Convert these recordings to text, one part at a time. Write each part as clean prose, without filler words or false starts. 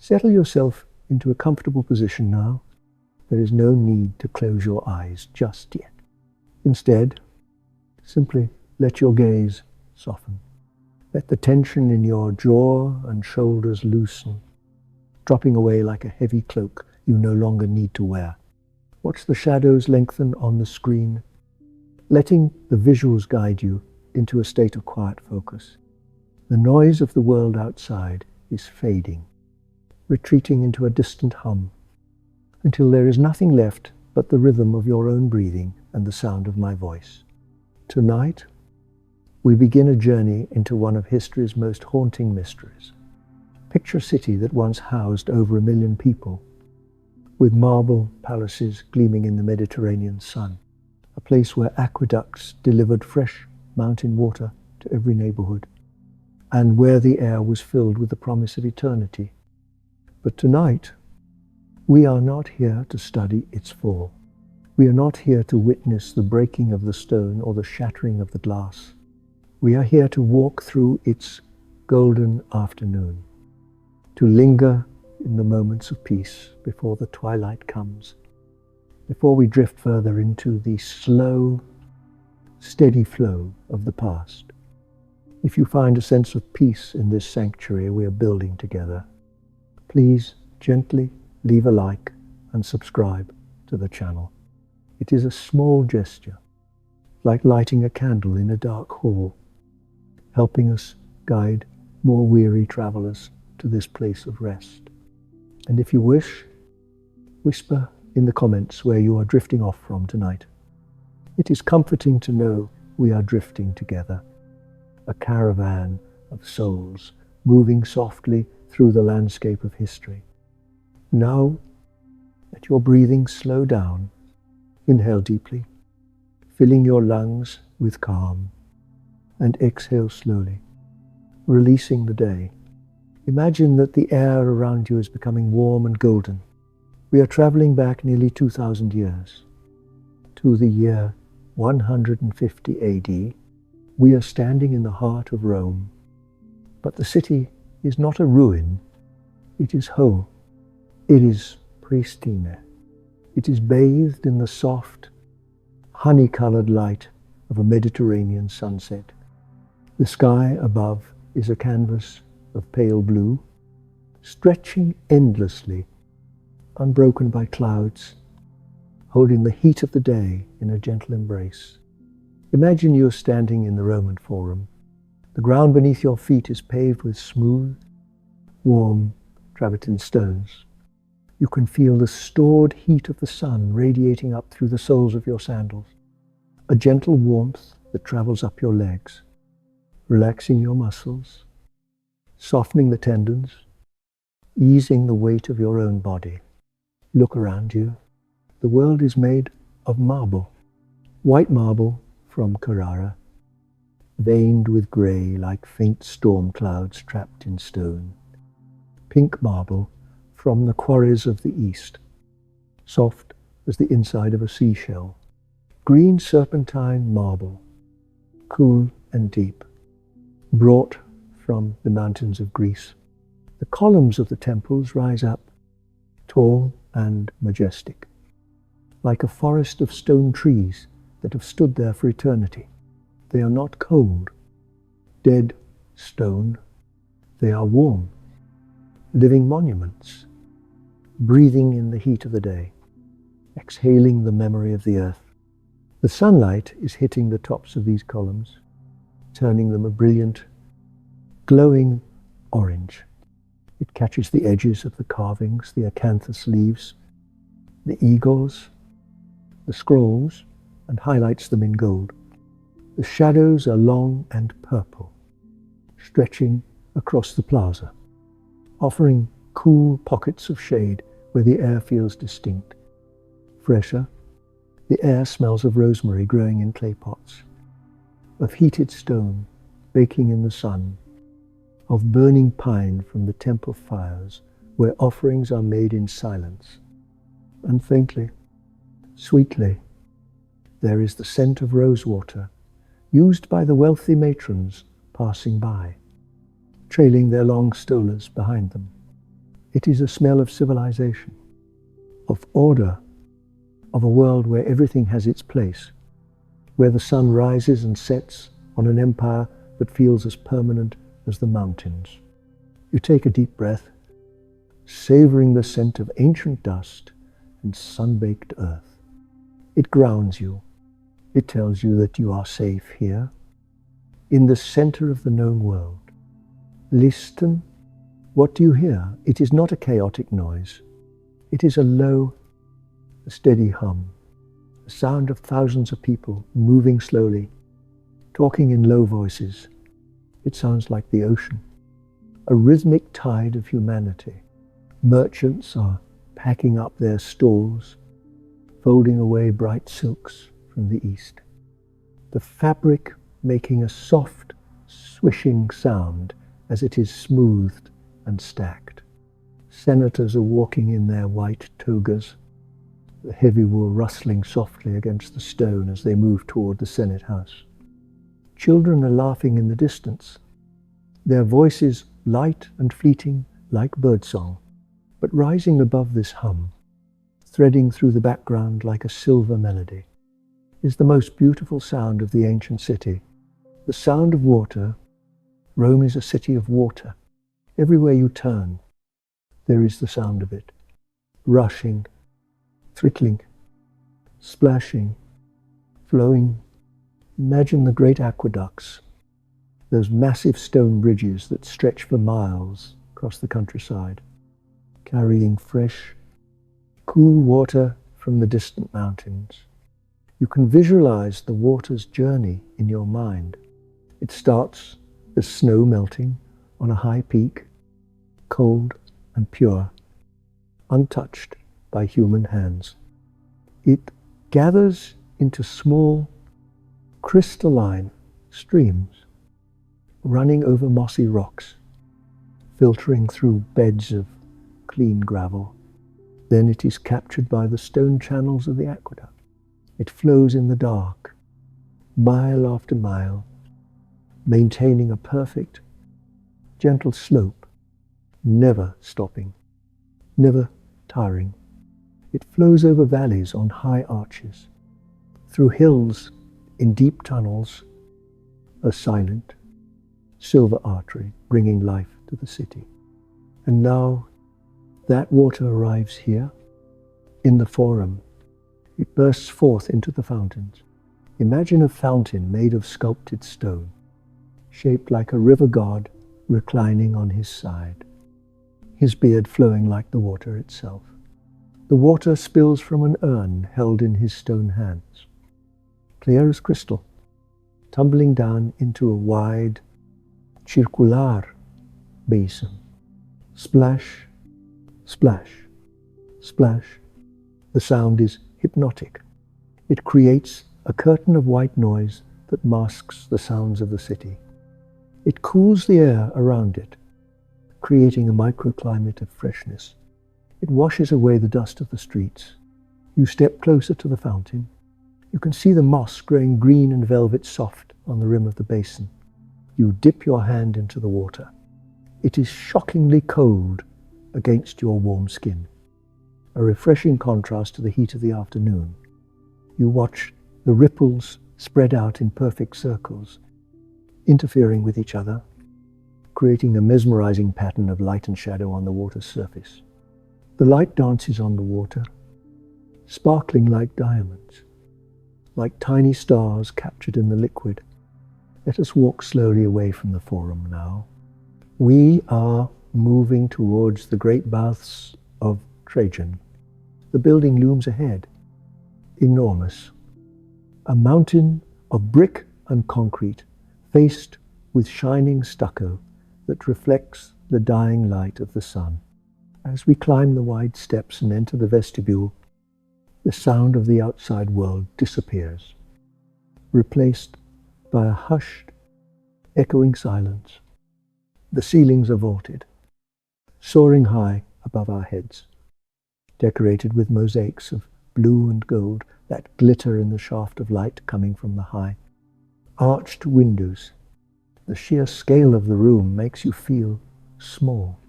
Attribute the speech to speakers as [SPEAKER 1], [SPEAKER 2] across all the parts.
[SPEAKER 1] Settle yourself into a comfortable position now. There is no need to close your eyes just yet. Instead, simply let your gaze soften. Let the tension in your jaw and shoulders loosen, dropping away like a heavy cloak you no longer need to wear. Watch the shadows lengthen on the screen, letting the visuals guide you into a state of quiet focus. The noise of the world outside is fading, retreating into a distant hum, until there is nothing left but the rhythm of your own breathing and the sound of my voice. Tonight, we begin a journey into one of history's most haunting mysteries. Picture a city that once housed over 1 million people, with marble palaces gleaming in the Mediterranean sun, a place where aqueducts delivered fresh mountain water to every neighborhood, and where the air was filled with the promise of eternity. But tonight, we are not here to study its fall. We are not here to witness the breaking of the stone or the shattering of the glass. We are here to walk through its golden afternoon, to linger in the moments of peace before the twilight comes, before we drift further into the slow, steady flow of the past. If you find a sense of peace in this sanctuary we are building together, please gently leave a like and subscribe to the channel. It is a small gesture, like lighting a candle in a dark hall, helping us guide more weary travelers to this place of rest. And if you wish, whisper in the comments where you are drifting off from tonight. It is comforting to know we are drifting together, a caravan of souls moving softly through the landscape of history. Now, let your breathing slow down. Inhale deeply, filling your lungs with calm, and exhale slowly, releasing the day. Imagine that the air around you is becoming warm and golden. We are traveling back nearly 2,000 years, to the year 150 AD. We are standing in the heart of Rome, but the city is not a ruin. It is whole. It is pristine. It is bathed in the soft, honey-colored light of a Mediterranean sunset. The sky above is a canvas of pale blue, stretching endlessly, unbroken by clouds, holding the heat of the day in a gentle embrace. Imagine you are standing in the Roman Forum. The ground beneath your feet is paved with smooth, warm travertine stones. You can feel the stored heat of the sun radiating up through the soles of your sandals, a gentle warmth that travels up your legs, relaxing your muscles, softening the tendons, easing the weight of your own body. Look around you. The world is made of marble, white marble from Carrara, veined with grey like faint storm clouds trapped in stone. Pink marble from the quarries of the east, soft as the inside of a seashell. Green serpentine marble, cool and deep, brought from the mountains of Greece. The columns of the temples rise up, tall and majestic, like a forest of stone trees that have stood there for eternity. They are not cold, dead stone. They are warm, living monuments, breathing in the heat of the day, exhaling the memory of the earth. The sunlight is hitting the tops of these columns, turning them a brilliant, glowing orange. It catches the edges of the carvings, the acanthus leaves, the eagles, the scrolls, and highlights them in gold. The shadows are long and purple, stretching across the plaza, offering cool pockets of shade where the air feels distinct. Fresher, the air smells of rosemary growing in clay pots, of heated stone baking in the sun, of burning pine from the temple fires where offerings are made in silence. And faintly, sweetly, there is the scent of rosewater used by the wealthy matrons passing by, trailing their long stolas behind them. It is a smell of civilization, of order, of a world where everything has its place, where the sun rises and sets on an empire that feels as permanent as the mountains. You take a deep breath, savoring the scent of ancient dust and sun-baked earth. It grounds you. It tells you that you are safe here, in the center of the known world. Listen. What do you hear? It is not a chaotic noise. It is a low, steady hum, the sound of thousands of people moving slowly, talking in low voices. It sounds like the ocean, a rhythmic tide of humanity. Merchants are packing up their stores, folding away bright silks from the east. The fabric making a soft, swishing sound as it is smoothed and stacked. Senators are walking in their white togas, the heavy wool rustling softly against the stone as they move toward the Senate House. Children are laughing in the distance, their voices light and fleeting like birdsong, but rising above this hum, threading through the background like a silver melody, is the most beautiful sound of the ancient city, the sound of water. Rome is a city of water. Everywhere you turn, there is the sound of it, rushing, trickling, splashing, flowing. Imagine the great aqueducts, those massive stone bridges that stretch for miles across the countryside, carrying fresh, cool water from the distant mountains. You can visualize the water's journey in your mind. It starts as snow melting on a high peak, cold and pure, untouched by human hands. It gathers into small, crystalline streams, running over mossy rocks, filtering through beds of clean gravel. Then it is captured by the stone channels of the aqueduct. It flows in the dark, mile after mile, maintaining a perfect, gentle slope, never stopping, never tiring. It flows over valleys on high arches, through hills in deep tunnels, a silent, silver artery bringing life to the city. And now that water arrives here, in the Forum. It bursts forth into the fountains. Imagine a fountain made of sculpted stone, shaped like a river god reclining on his side, his beard flowing like the water itself. The water spills from an urn held in his stone hands, clear as crystal, tumbling down into a wide, circular basin. Splash, splash, splash. The sound is hypnotic. It creates a curtain of white noise that masks the sounds of the city. It cools the air around it, creating a microclimate of freshness. It washes away the dust of the streets. You step closer to the fountain. You can see the moss growing green and velvet soft on the rim of the basin. You dip your hand into the water. It is shockingly cold against your warm skin, a refreshing contrast to the heat of the afternoon. You watch the ripples spread out in perfect circles, interfering with each other, creating a mesmerizing pattern of light and shadow on the water's surface. The light dances on the water, sparkling like diamonds, like tiny stars captured in the liquid. Let us walk slowly away from the Forum now. We are moving towards the great baths of Trajan. The building looms ahead, enormous. A mountain of brick and concrete, faced with shining stucco that reflects the dying light of the sun. As we climb the wide steps and enter the vestibule, the sound of the outside world disappears, replaced by a hushed, echoing silence. The ceilings are vaulted, soaring high above our heads, decorated with mosaics of blue and gold that glitter in the shaft of light coming from the high. Arched windows. The sheer scale of the room makes you feel small.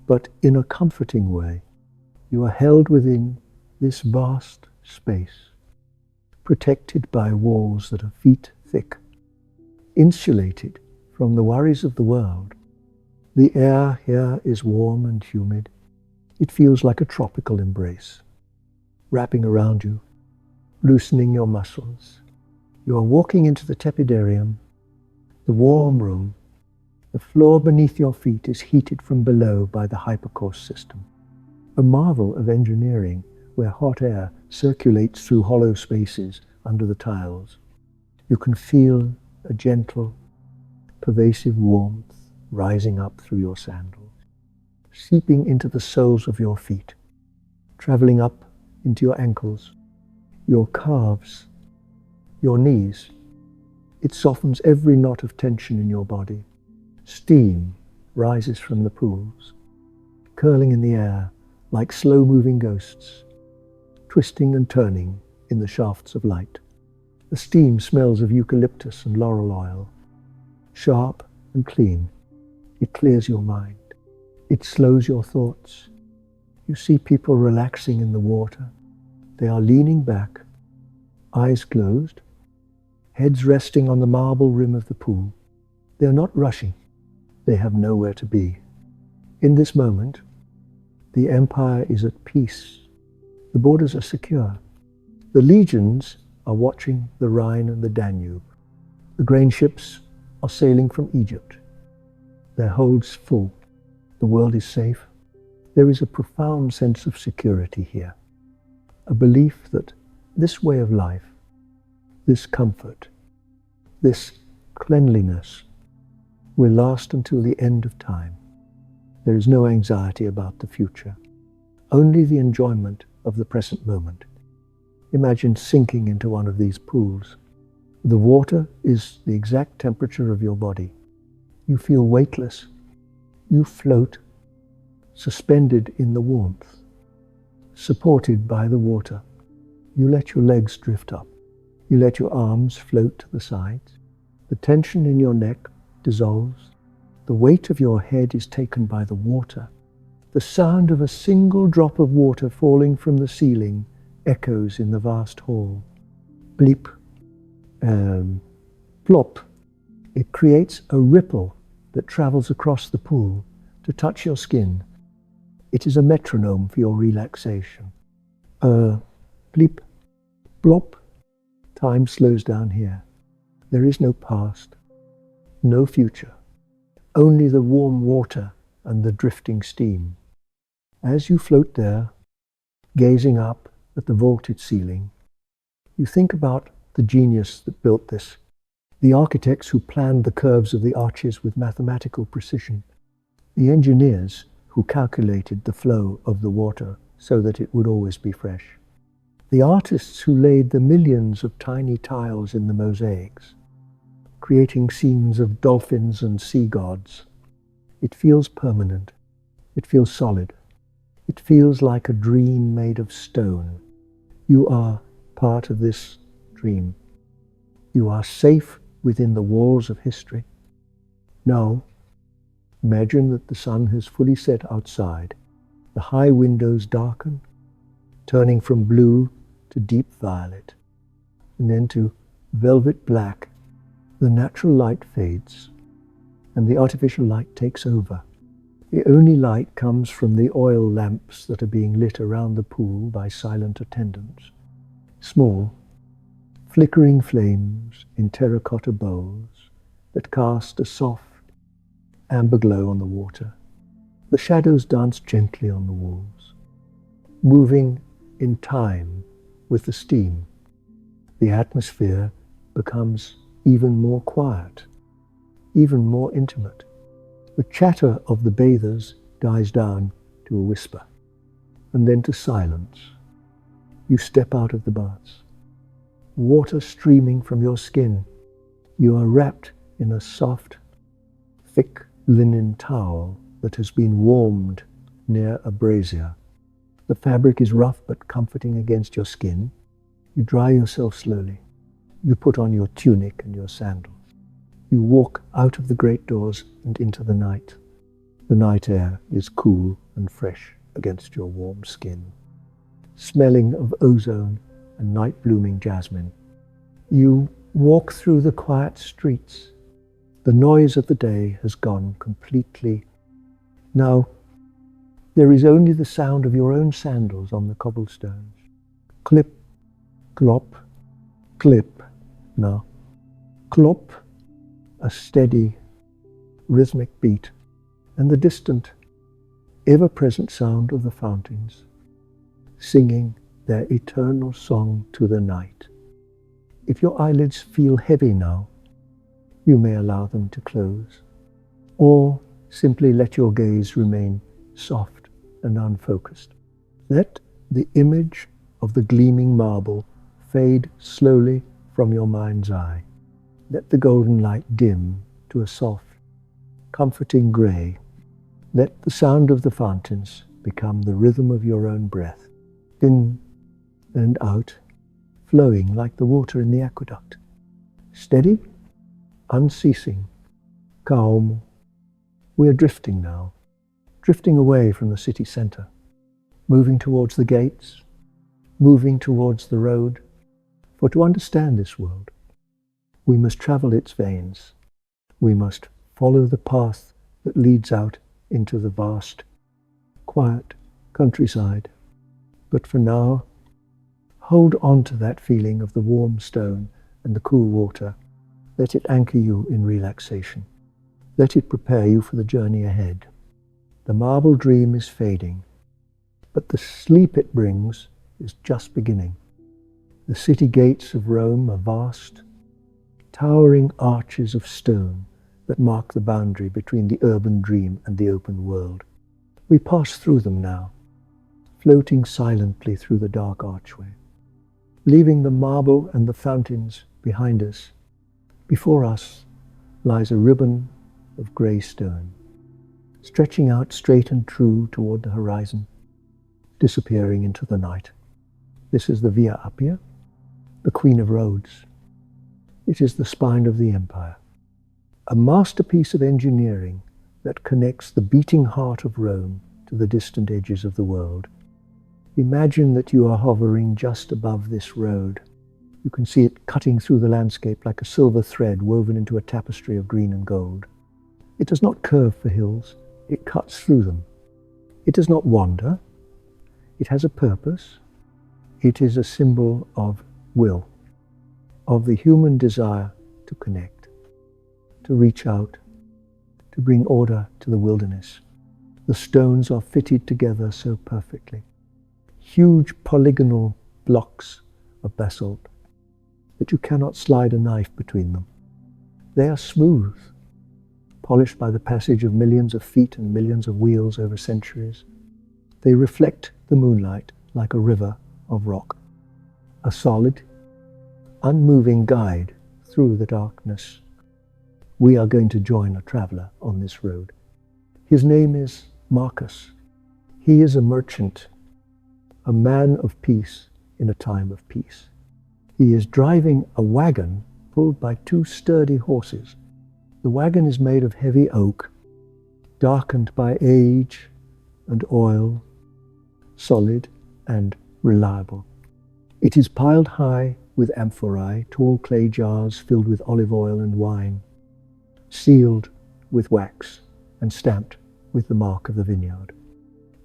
[SPEAKER 1] but in a comforting way. You are held within this vast space, protected by walls that are feet thick, insulated from the worries of the world. The air here is warm and humid. It feels like a tropical embrace, wrapping around you, loosening your muscles. You are walking into the tepidarium, the warm room. The floor beneath your feet is heated from below by the hypercourse system, a marvel of engineering where hot air circulates through hollow spaces under the tiles. You can feel a gentle, pervasive warmth rising up through your sandals, seeping into the soles of your feet, traveling up into your ankles, your calves, your knees. It softens every knot of tension in your body. Steam rises from the pools, curling in the air like slow-moving ghosts, twisting and turning in the shafts of light. The steam smells of eucalyptus and laurel oil, sharp and clean. It clears your mind. It slows your thoughts. You see people relaxing in the water. They are leaning back, eyes closed, heads resting on the marble rim of the pool. They are not rushing. They have nowhere to be. In this moment, the empire is at peace. The borders are secure. The legions are watching the Rhine and the Danube. The grain ships are sailing from Egypt. Their holds full. The world is safe. There is a profound sense of security here. A belief that this way of life, this comfort, this cleanliness will last until the end of time. There is no anxiety about the future, only the enjoyment of the present moment. Imagine sinking into one of these pools. The water is the exact temperature of your body. You feel weightless. You float, suspended in the warmth, supported by the water. You let your legs drift up. You let your arms float to the sides. The tension in your neck dissolves. The weight of your head is taken by the water. The sound of a single drop of water falling from the ceiling echoes in the vast hall. Bleep, plop. It creates a ripple that travels across the pool to touch your skin. It is a metronome for your relaxation. Bleep, plop. Time slows down here. There is no past, no future, only the warm water and the drifting steam. As you float there, gazing up at the vaulted ceiling, you think about the genius that built this, the architects who planned the curves of the arches with mathematical precision, the engineers who calculated the flow of the water so that it would always be fresh, the artists who laid the millions of tiny tiles in the mosaics, creating scenes of dolphins and sea gods. It feels permanent. It feels solid. It feels like a dream made of stone. You are part of this dream. You are safe within the walls of history. Now, imagine that the sun has fully set outside. The high windows darken, turning from blue to deep violet, and then to velvet black. The natural light fades, and the artificial light takes over. The only light comes from the oil lamps that are being lit around the pool by silent attendants. Small, flickering flames in terracotta bowls that cast a soft amber glow on the water. The shadows dance gently on the walls, moving in time with the steam. The atmosphere becomes even more quiet, even more intimate. The chatter of the bathers dies down to a whisper, and then to silence. You step out of the baths, water streaming from your skin. You are wrapped in a soft, thick linen towel that has been warmed near a brazier. The fabric is rough but comforting against your skin. You dry yourself slowly. You put on your tunic and your sandals. You walk out of the great doors and into the night. The night air is cool and fresh against your warm skin, smelling of ozone and night-blooming jasmine. You walk through the quiet streets. The noise of the day has gone completely. Now, there is only the sound of your own sandals on the cobblestones. Clip, clop, clip. Now, clop, a steady, rhythmic beat, and the distant, ever-present sound of the fountains, singing their eternal song to the night. If your eyelids feel heavy now, you may allow them to close, or simply let your gaze remain soft and unfocused. Let the image of the gleaming marble fade slowly from your mind's eye. Let the golden light dim to a soft, comforting grey. Let the sound of the fountains become the rhythm of your own breath, in and out, flowing like the water in the aqueduct. Steady, unceasing, calm. We are drifting now, drifting away from the city centre, moving towards the gates, moving towards the road. For to understand this world, we must travel its veins. We must follow the path that leads out into the vast, quiet countryside. But for now, hold on to that feeling of the warm stone and the cool water. Let it anchor you in relaxation. Let it prepare you for the journey ahead. The marble dream is fading, but the sleep it brings is just beginning. The city gates of Rome are vast, towering arches of stone that mark the boundary between the urban dream and the open world. We pass through them now, floating silently through the dark archway, leaving the marble and the fountains behind us. Before us lies a ribbon of grey stone, stretching out straight and true toward the horizon, disappearing into the night. This is the Via Appia, the Queen of Roads. It is the spine of the empire, a masterpiece of engineering that connects the beating heart of Rome to the distant edges of the world. Imagine that you are hovering just above this road. You can see it cutting through the landscape like a silver thread woven into a tapestry of green and gold. It does not curve for hills, it cuts through them. It does not wander, it has a purpose. It is a symbol of will, of the human desire to connect, to reach out, to bring order to the wilderness. The stones are fitted together so perfectly. Huge polygonal blocks of basalt that you cannot slide a knife between them. They are smooth, polished by the passage of millions of feet and millions of wheels over centuries. They reflect the moonlight like a river of rock, a solid, unmoving guide through the darkness. We are going to join a traveler on this road. His name is Marcus. He is a merchant, a man of peace in a time of peace. He is driving a wagon pulled by two sturdy horses. The wagon is made of heavy oak, darkened by age and oil, solid and reliable. It is piled high with amphorae, tall clay jars filled with olive oil and wine, sealed with wax and stamped with the mark of the vineyard.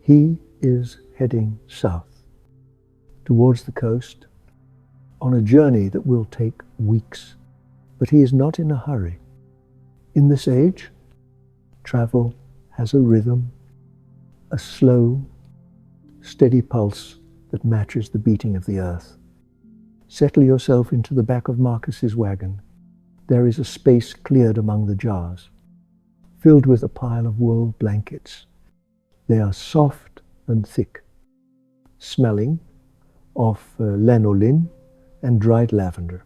[SPEAKER 1] He is heading south, towards the coast, on a journey that will take weeks, but he is not in a hurry. In this age, travel has a rhythm, a slow, steady pulse that matches the beating of the earth. Settle yourself into the back of Marcus's wagon. There is a space cleared among the jars, filled with a pile of wool blankets. They are soft and thick, smelling of lanolin and dried lavender,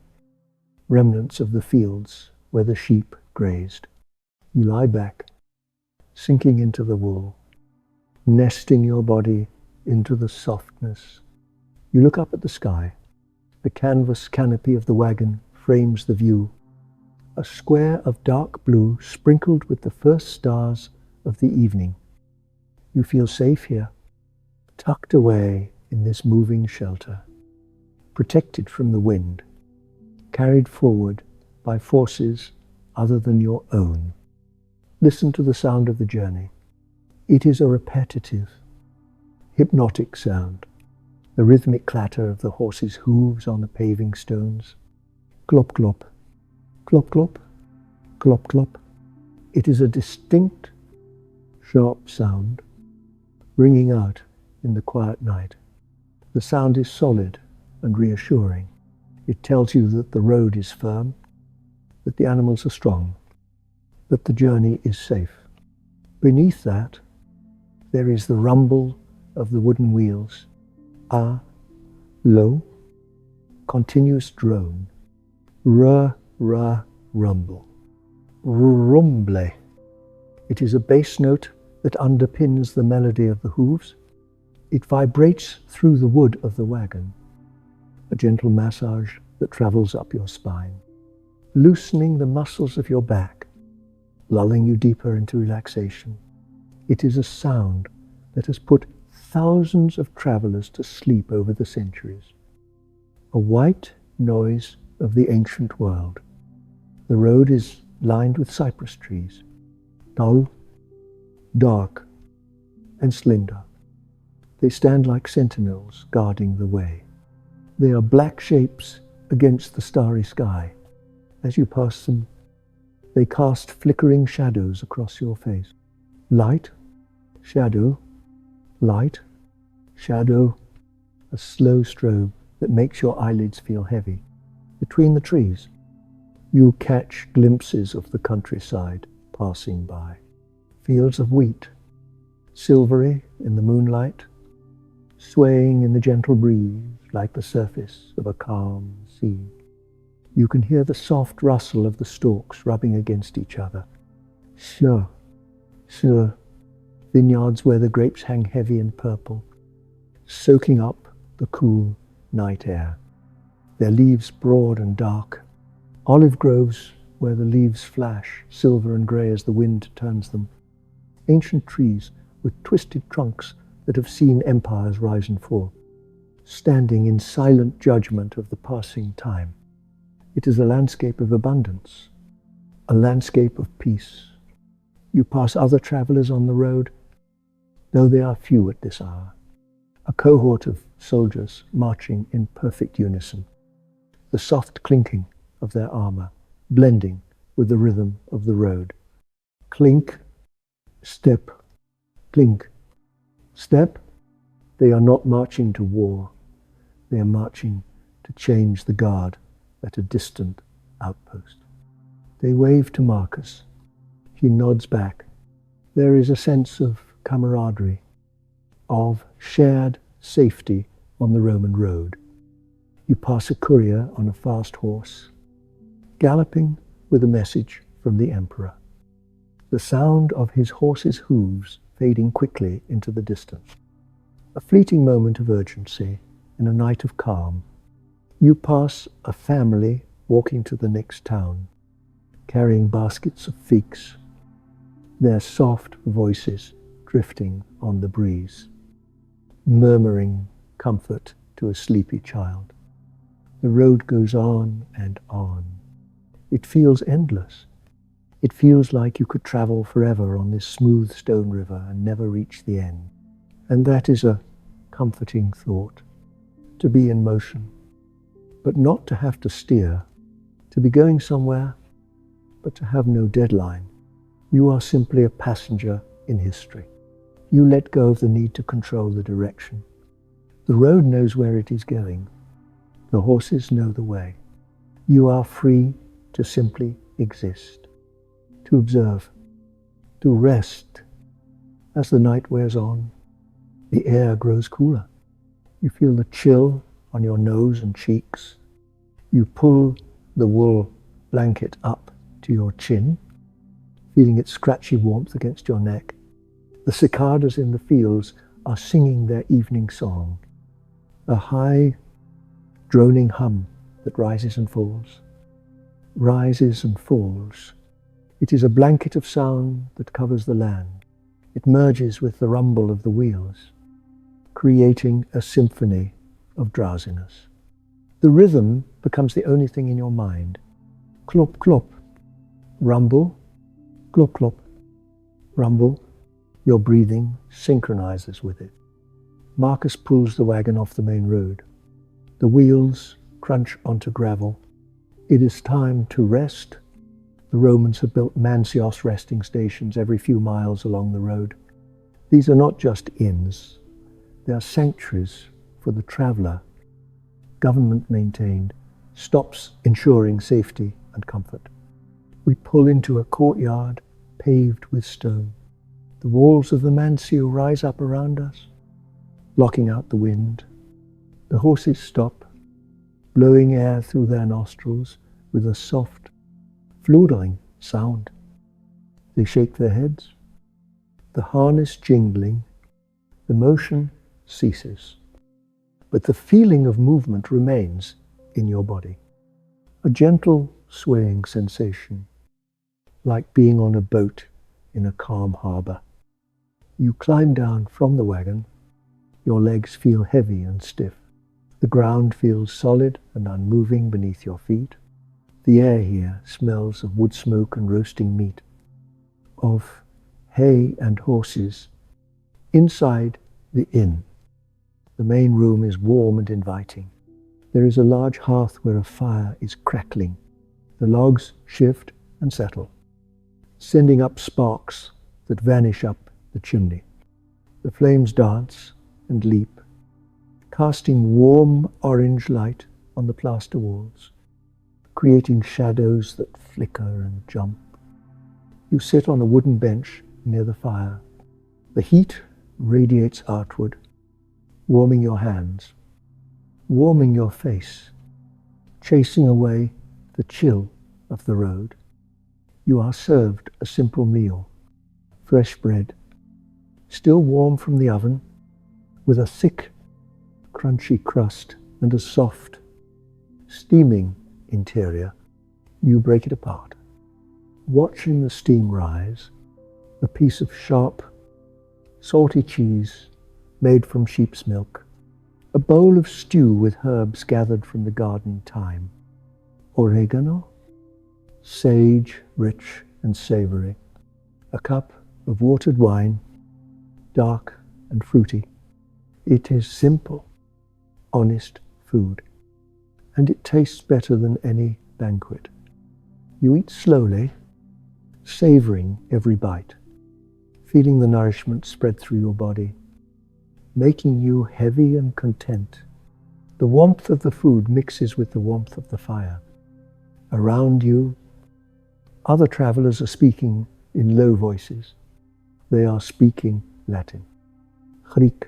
[SPEAKER 1] remnants of the fields where the sheep grazed. You lie back, sinking into the wool, nesting your body into the softness. You look up at the sky. The canvas canopy of the wagon frames the view, a square of dark blue sprinkled with the first stars of the evening. You feel safe here, tucked away in this moving shelter, protected from the wind, carried forward by forces other than your own. Listen to the sound of the journey. It is a repetitive, hypnotic sound, the rhythmic clatter of the horse's hooves on the paving stones. Clop, clop, clop, clop, clop, clop. It is a distinct, sharp sound, ringing out in the quiet night. The sound is solid and reassuring. It tells you that the road is firm, that the animals are strong, that the journey is safe. Beneath that, there is the rumble of the wooden wheels, a low, continuous drone, rumble, rumble. It is a bass note that underpins the melody of the hooves. It vibrates through the wood of the wagon, a gentle massage that travels up your spine, loosening the muscles of your back, lulling you deeper into relaxation. It is a sound that has put thousands of travelers to sleep over the centuries. A white noise of the ancient world. The road is lined with cypress trees, dull, dark, and slender. They stand like sentinels guarding the way. They are black shapes against the starry sky. As you pass them, they cast flickering shadows across your face. Light, shadow, light, shadow, a slow strobe that makes your eyelids feel heavy. Between the trees, you catch glimpses of the countryside passing by. Fields of wheat, silvery in the moonlight, swaying in the gentle breeze like the surface of a calm sea. You can hear the soft rustle of the stalks rubbing against each other. Sure, vineyards where the grapes hang heavy and purple, soaking up the cool night air. Their leaves broad and dark. Olive groves where the leaves flash, silver and grey as the wind turns them. Ancient trees with twisted trunks that have seen empires rise and fall, standing in silent judgment of the passing time. It is a landscape of abundance, a landscape of peace. You pass other travelers on the road, though they are few at this hour. A cohort of soldiers marching in perfect unison, the soft clinking of their armor blending with the rhythm of the road. Clink, step, clink, step. They are not marching to war. They are marching to change the guard at a distant outpost. They wave to Marcus. He nods back. There is a sense of camaraderie, of shared safety on the Roman road. You pass a courier on a fast horse, galloping with a message from the emperor. The sound of his horse's hooves fading quickly into the distance. A fleeting moment of urgency in a night of calm. You pass a family walking to the next town, carrying baskets of figs, their soft voices drifting on the breeze, murmuring comfort to a sleepy child. The road goes on and on. It feels endless. It feels like you could travel forever on this smooth stone river and never reach the end. And that is a comforting thought, to be in motion, but not to have to steer, to be going somewhere, but to have no deadline. You are simply a passenger in history. You let go of the need to control the direction. The road knows where it is going. The horses know the way. You are free to simply exist, to observe, to rest. As the night wears on, the air grows cooler. You feel the chill on your nose and cheeks. You pull the wool blanket up to your chin, feeling its scratchy warmth against your neck. The cicadas in the fields are singing their evening song, a high, droning hum that rises and falls, rises and falls. It is a blanket of sound that covers the land. It merges with the rumble of the wheels, creating a symphony of drowsiness. The rhythm becomes the only thing in your mind. Clop, clop, rumble, clop, clop, rumble. Your breathing synchronizes with it. Marcus pulls the wagon off the main road. The wheels crunch onto gravel. It is time to rest. The Romans have built Mancios resting stations every few miles along the road. These are not just inns. They are sanctuaries for the traveler, government-maintained, stops ensuring safety and comfort. We pull into a courtyard paved with stone. The walls of the Mancio rise up around us, blocking out the wind. The horses stop, blowing air through their nostrils with a soft, fludering sound. They shake their heads. The harness jingling, the motion ceases, but the feeling of movement remains in your body. A gentle swaying sensation, like being on a boat in a calm harbor. You climb down from the wagon. Your legs feel heavy and stiff. The ground feels solid and unmoving beneath your feet. The air here smells of wood smoke and roasting meat, of hay and horses. Inside the inn, the main room is warm and inviting. There is a large hearth where a fire is crackling. The logs shift and settle, sending up sparks that vanish up the chimney. The flames dance and leap, casting warm orange light on the plaster walls, creating shadows that flicker and jump. You sit on a wooden bench near the fire. The heat radiates outward, warming your hands, warming your face, chasing away the chill of the road. You are served a simple meal, fresh bread, still warm from the oven, with a thick, crunchy crust and a soft, steaming interior. You break it apart. Watching the steam rise, a piece of sharp, salty cheese made from sheep's milk, a bowl of stew with herbs gathered from the garden thyme, oregano, sage, rich and savory, a cup of watered wine, dark and fruity. It is simple, honest food, and it tastes better than any banquet. You eat slowly, savoring every bite, feeling the nourishment spread through your body, making you heavy and content. The warmth of the food mixes with the warmth of the fire. Around you, other travelers are speaking in low voices. They are speaking Latin, Greek,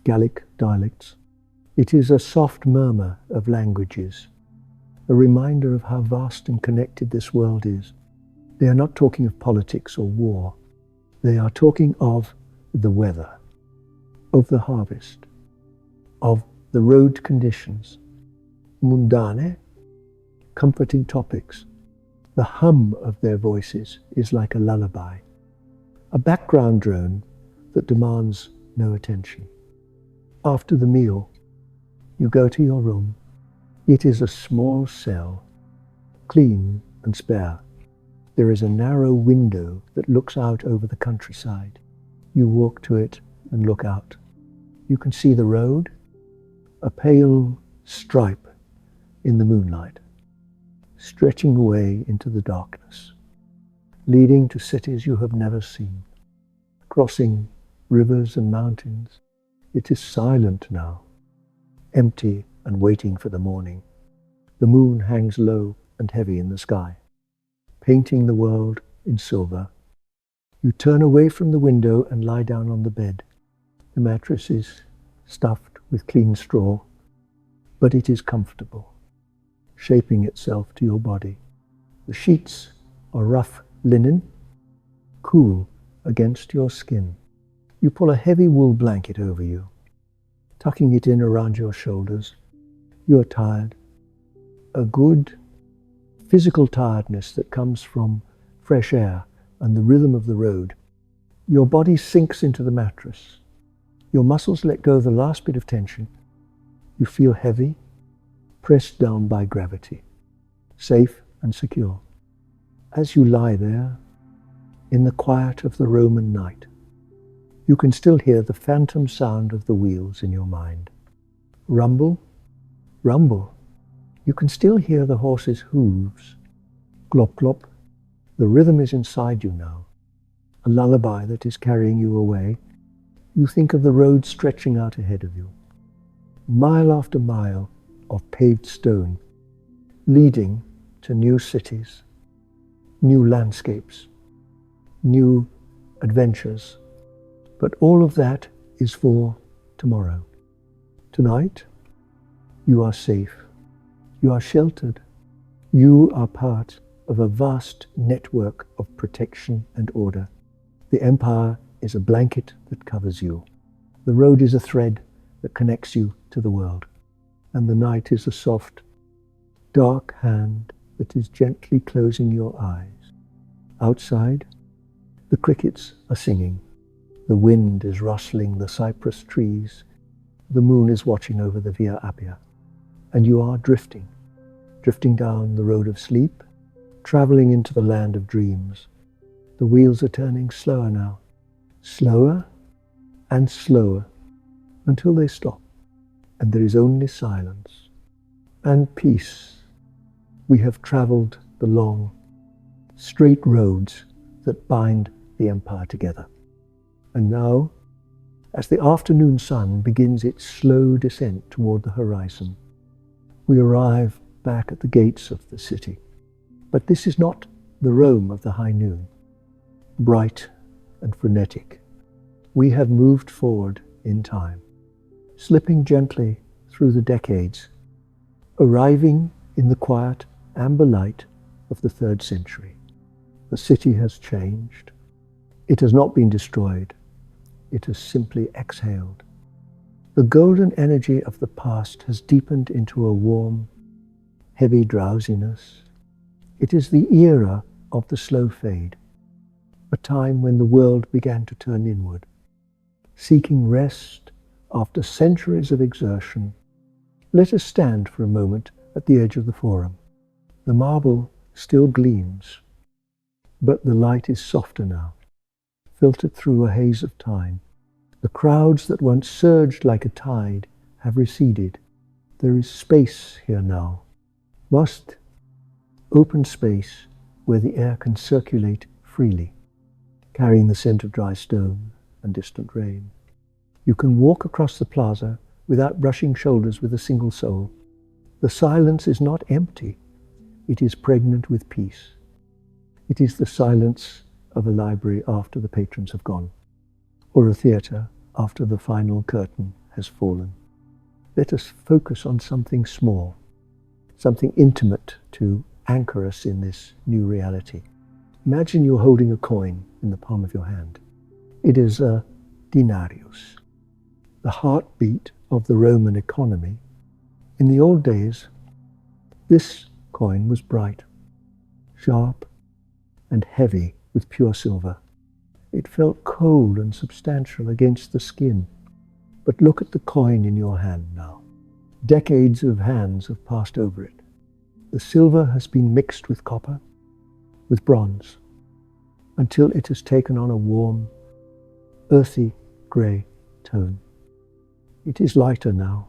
[SPEAKER 1] Gallic dialects. It is a soft murmur of languages, a reminder of how vast and connected this world is. They are not talking of politics or war. They are talking of the weather, of the harvest, of the road conditions, mundane, comforting topics. The hum of their voices is like a lullaby, a background drone that demands no attention. After the meal, you go to your room. It is a small cell, clean and spare. There is a narrow window that looks out over the countryside. You walk to it and look out. You can see the road, a pale stripe in the moonlight, stretching away into the darkness, leading to cities you have never seen, crossing rivers and mountains. It is silent now, empty and waiting for the morning. The moon hangs low and heavy in the sky, painting the world in silver. You turn away from the window and lie down on the bed. The mattress is stuffed with clean straw, but it is comfortable, shaping itself to your body. The sheets are rough linen, cool against your skin. You pull a heavy wool blanket over you, tucking it in around your shoulders. You are tired. A good physical tiredness that comes from fresh air and the rhythm of the road. Your body sinks into the mattress. Your muscles let go of the last bit of tension. You feel heavy, pressed down by gravity, safe and secure. As you lie there, in the quiet of the Roman night, you can still hear the phantom sound of the wheels in your mind. Rumble, rumble. You can still hear the horse's hooves. Glop, glop. The rhythm is inside you now, a lullaby that is carrying you away. You think of the road stretching out ahead of you, mile after mile of paved stone, leading to new cities, new landscapes, new adventures. But all of that is for tomorrow. Tonight, you are safe. You are sheltered. You are part of a vast network of protection and order. The empire is a blanket that covers you. The road is a thread that connects you to the world. And the night is a soft, dark hand that is gently closing your eyes. Outside, the crickets are singing. The wind is rustling the cypress trees. The moon is watching over the Via Appia. And you are drifting down the road of sleep, traveling into the land of dreams. The wheels are turning slower now, slower and slower, until they stop, and there is only silence and peace. We have traveled the long, straight roads that bind the empire together. And now, as the afternoon sun begins its slow descent toward the horizon, we arrive back at the gates of the city. But this is not the Rome of the high noon, bright and frenetic. We have moved forward in time, slipping gently through the decades, arriving in the quiet amber light of the 3rd century. The city has changed. It has not been destroyed. It has simply exhaled. The golden energy of the past has deepened into a warm, heavy drowsiness. It is the era of the slow fade, a time when the world began to turn inward, seeking rest after centuries of exertion. Let us stand for a moment at the edge of the forum. The marble still gleams, but the light is softer now, filtered through a haze of time. The crowds that once surged like a tide have receded. There is space here now, vast open space where the air can circulate freely, carrying the scent of dry stone and distant rain. You can walk across the plaza without brushing shoulders with a single soul. The silence is not empty. It is pregnant with peace. It is the silence of a library after the patrons have gone, or a theatre after the final curtain has fallen. Let us focus on something small, something intimate to anchor us in this new reality. Imagine you're holding a coin in the palm of your hand. It is a denarius, the heartbeat of the Roman economy. In the old days, this coin was bright, sharp, and heavy with pure silver. It felt cold and substantial against the skin. But look at the coin in your hand now. Decades of hands have passed over it. The silver has been mixed with copper, with bronze, until it has taken on a warm, earthy grey tone. It is lighter now,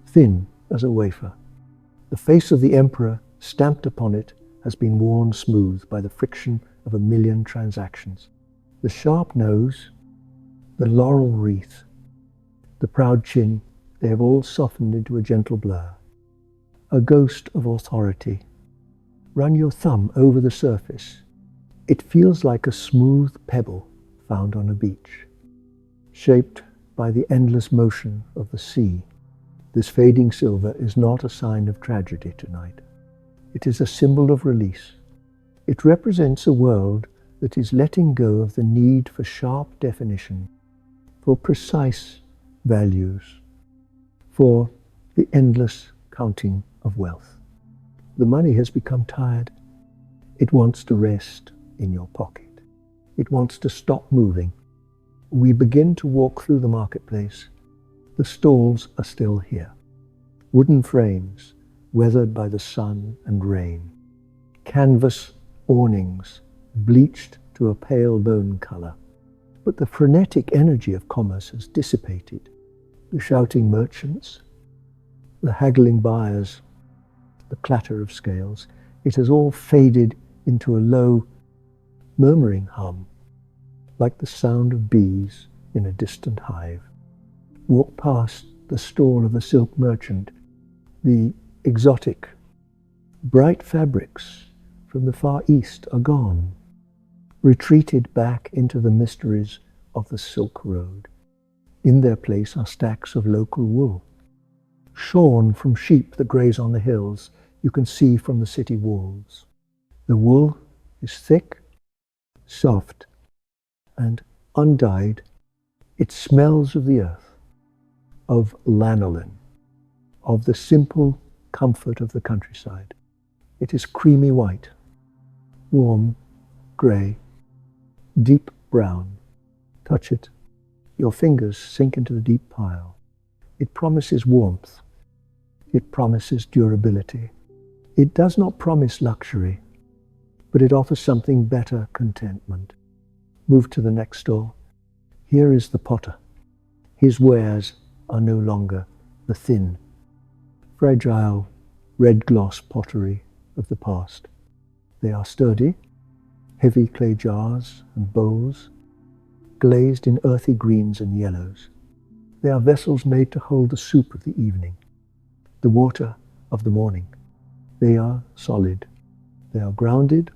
[SPEAKER 1] thin as a wafer. The face of the emperor stamped upon it has been worn smooth by the friction of 1,000,000 transactions. The sharp nose, the laurel wreath, the proud chin, they have all softened into a gentle blur, a ghost of authority. Run your thumb over the surface. It feels like a smooth pebble found on a beach, shaped by the endless motion of the sea. This fading silver is not a sign of tragedy tonight. It is a symbol of release. It represents a world that is letting go of the need for sharp definition, for precise values, for the endless counting of wealth. The money has become tired. It wants to rest in your pocket. It wants to stop moving. We begin to walk through the marketplace. The stalls are still here. Wooden frames, weathered by the sun and rain. Canvas awnings, bleached to a pale bone color. But the frenetic energy of commerce has dissipated. The shouting merchants, the haggling buyers, the clatter of scales, it has all faded into a low, murmuring hum, like the sound of bees in a distant hive. Walk past the stall of a silk merchant. The exotic, bright fabrics from the Far East are gone, retreated back into the mysteries of the Silk Road. In their place are stacks of local wool, shorn from sheep that graze on the hills you can see from the city walls. The wool is thick, soft, and undyed. It smells of the earth, of lanolin, of the simple comfort of the countryside. It is creamy white, warm, grey, deep brown. Touch it. Your fingers sink into the deep pile. It promises warmth. It promises durability. It does not promise luxury, but it offers something better: contentment. Move to the next stall. Here is the potter. His wares are no longer the thin, fragile, red gloss pottery of the past. They are sturdy, heavy clay jars and bowls, glazed in earthy greens and yellows. They are vessels made to hold the soup of the evening, the water of the morning. They are solid. They are grounded.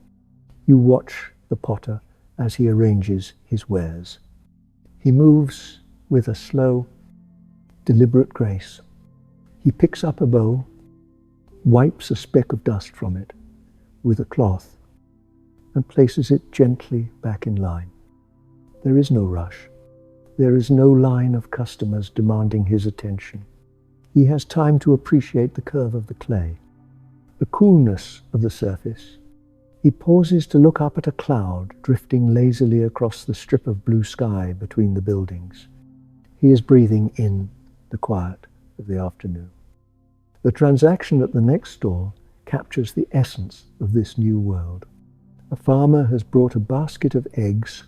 [SPEAKER 1] You watch the potter as he arranges his wares. He moves with a slow, deliberate grace. He picks up a bowl, wipes a speck of dust from it with a cloth, and places it gently back in line. There is no rush. There is no line of customers demanding his attention. He has time to appreciate the curve of the clay, the coolness of the surface. He pauses to look up at a cloud drifting lazily across the strip of blue sky between the buildings. He is breathing in the quiet of the afternoon. The transaction at the next stall captures the essence of this new world. A farmer has brought a basket of eggs,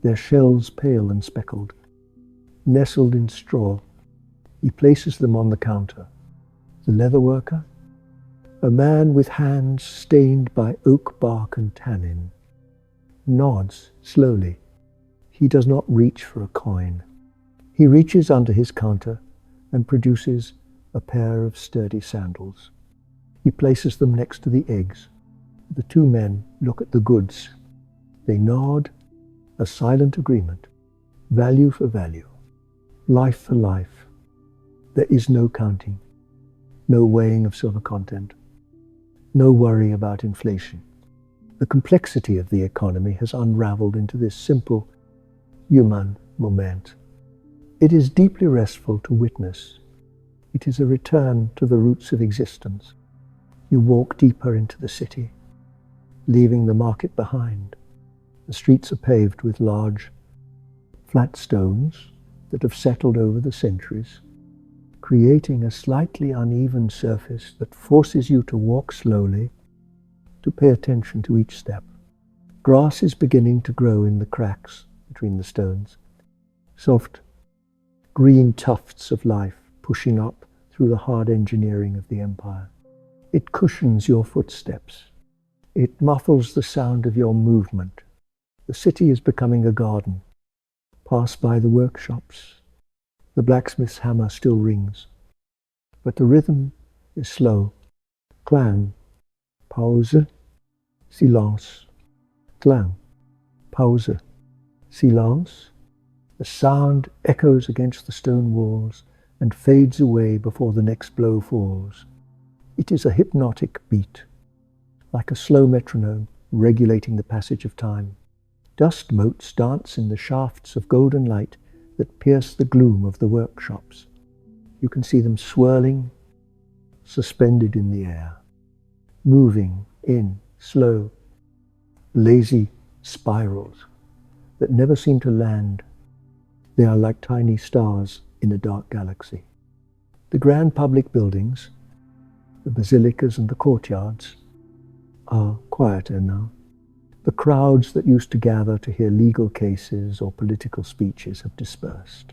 [SPEAKER 1] their shells pale and speckled, nestled in straw. He places them on the counter. The leather worker, a man with hands stained by oak bark and tannin, nods slowly. He does not reach for a coin. He reaches under his counter and produces a pair of sturdy sandals. He places them next to the eggs. The two men look at the goods. They nod, a silent agreement. Value for value. Life for life. There is no counting, no weighing of silver content, no worry about inflation. The complexity of the economy has unraveled into this simple human moment. It is deeply restful to witness. It is a return to the roots of existence. You walk deeper into the city, leaving the market behind. The streets are paved with large, flat stones that have settled over the centuries, creating a slightly uneven surface that forces you to walk slowly, to pay attention to each step. Grass is beginning to grow in the cracks between the stones, soft, green tufts of life pushing up through the hard engineering of the empire. It cushions your footsteps. It muffles the sound of your movement. The city is becoming a garden. Pass by the workshops. The blacksmith's hammer still rings, but the rhythm is slow. Clang, pause, silence. Clang, pause, silence. The sound echoes against the stone walls and fades away before the next blow falls. It is a hypnotic beat, like a slow metronome regulating the passage of time. Dust motes dance in the shafts of golden light that pierce the gloom of the workshops. You can see them swirling, suspended in the air, moving in slow, lazy spirals. that never seem to land. They are like tiny stars in a dark galaxy. The grand public buildings, the basilicas and the courtyards, are quieter now. The crowds that used to gather to hear legal cases or political speeches have dispersed.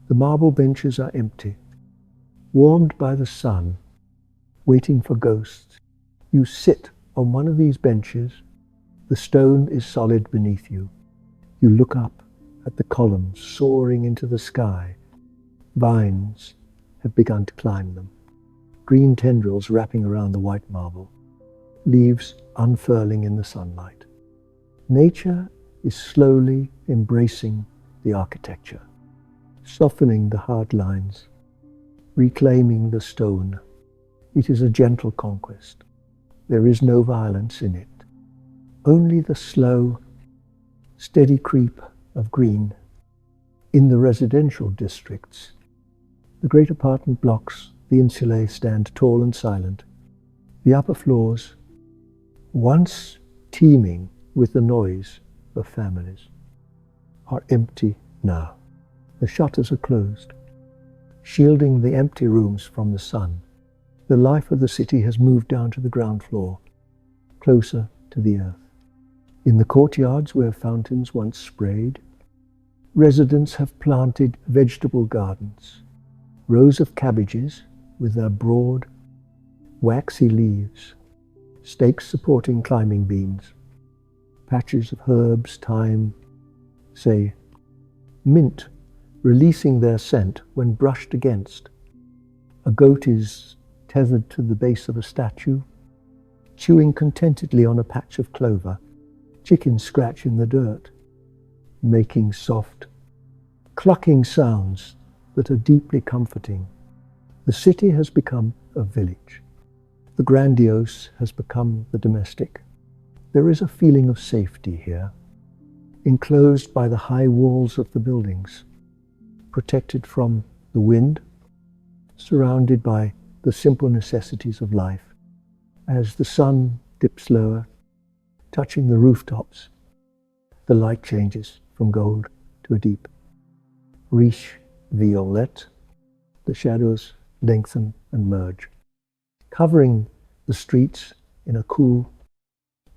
[SPEAKER 1] The marble benches are empty, warmed by the sun, waiting for ghosts. You sit on one of these benches. The stone is solid beneath you. You look up at the columns soaring into the sky. Vines have begun to climb them, green tendrils wrapping around the white marble, leaves unfurling in the sunlight. Nature is slowly embracing the architecture, softening the hard lines, reclaiming the stone. It is a gentle conquest. There is no violence in it, only the slow, steady creep of green. In the residential districts, the great apartment blocks, the insulae, stand tall and silent. The upper floors, once teeming with the noise of families, are empty now. The shutters are closed, shielding the empty rooms from the sun. The life of the city has moved down to the ground floor, closer to the earth. In the courtyards where fountains once sprayed, residents have planted vegetable gardens, rows of cabbages with their broad, waxy leaves, stakes supporting climbing beams, patches of herbs, thyme, say, mint, releasing their scent when brushed against. A goat is tethered to the base of a statue, chewing contentedly on a patch of clover. Chickens scratch in the dirt, making soft, clucking sounds that are deeply comforting. The city has become a village. The grandiose has become the domestic. There is a feeling of safety here, enclosed by the high walls of the buildings, protected from the wind, surrounded by the simple necessities of life. As the sun dips lower, touching the rooftops, the light changes from gold to a deep riche violette. The shadows lengthen and merge, covering the streets in a cool,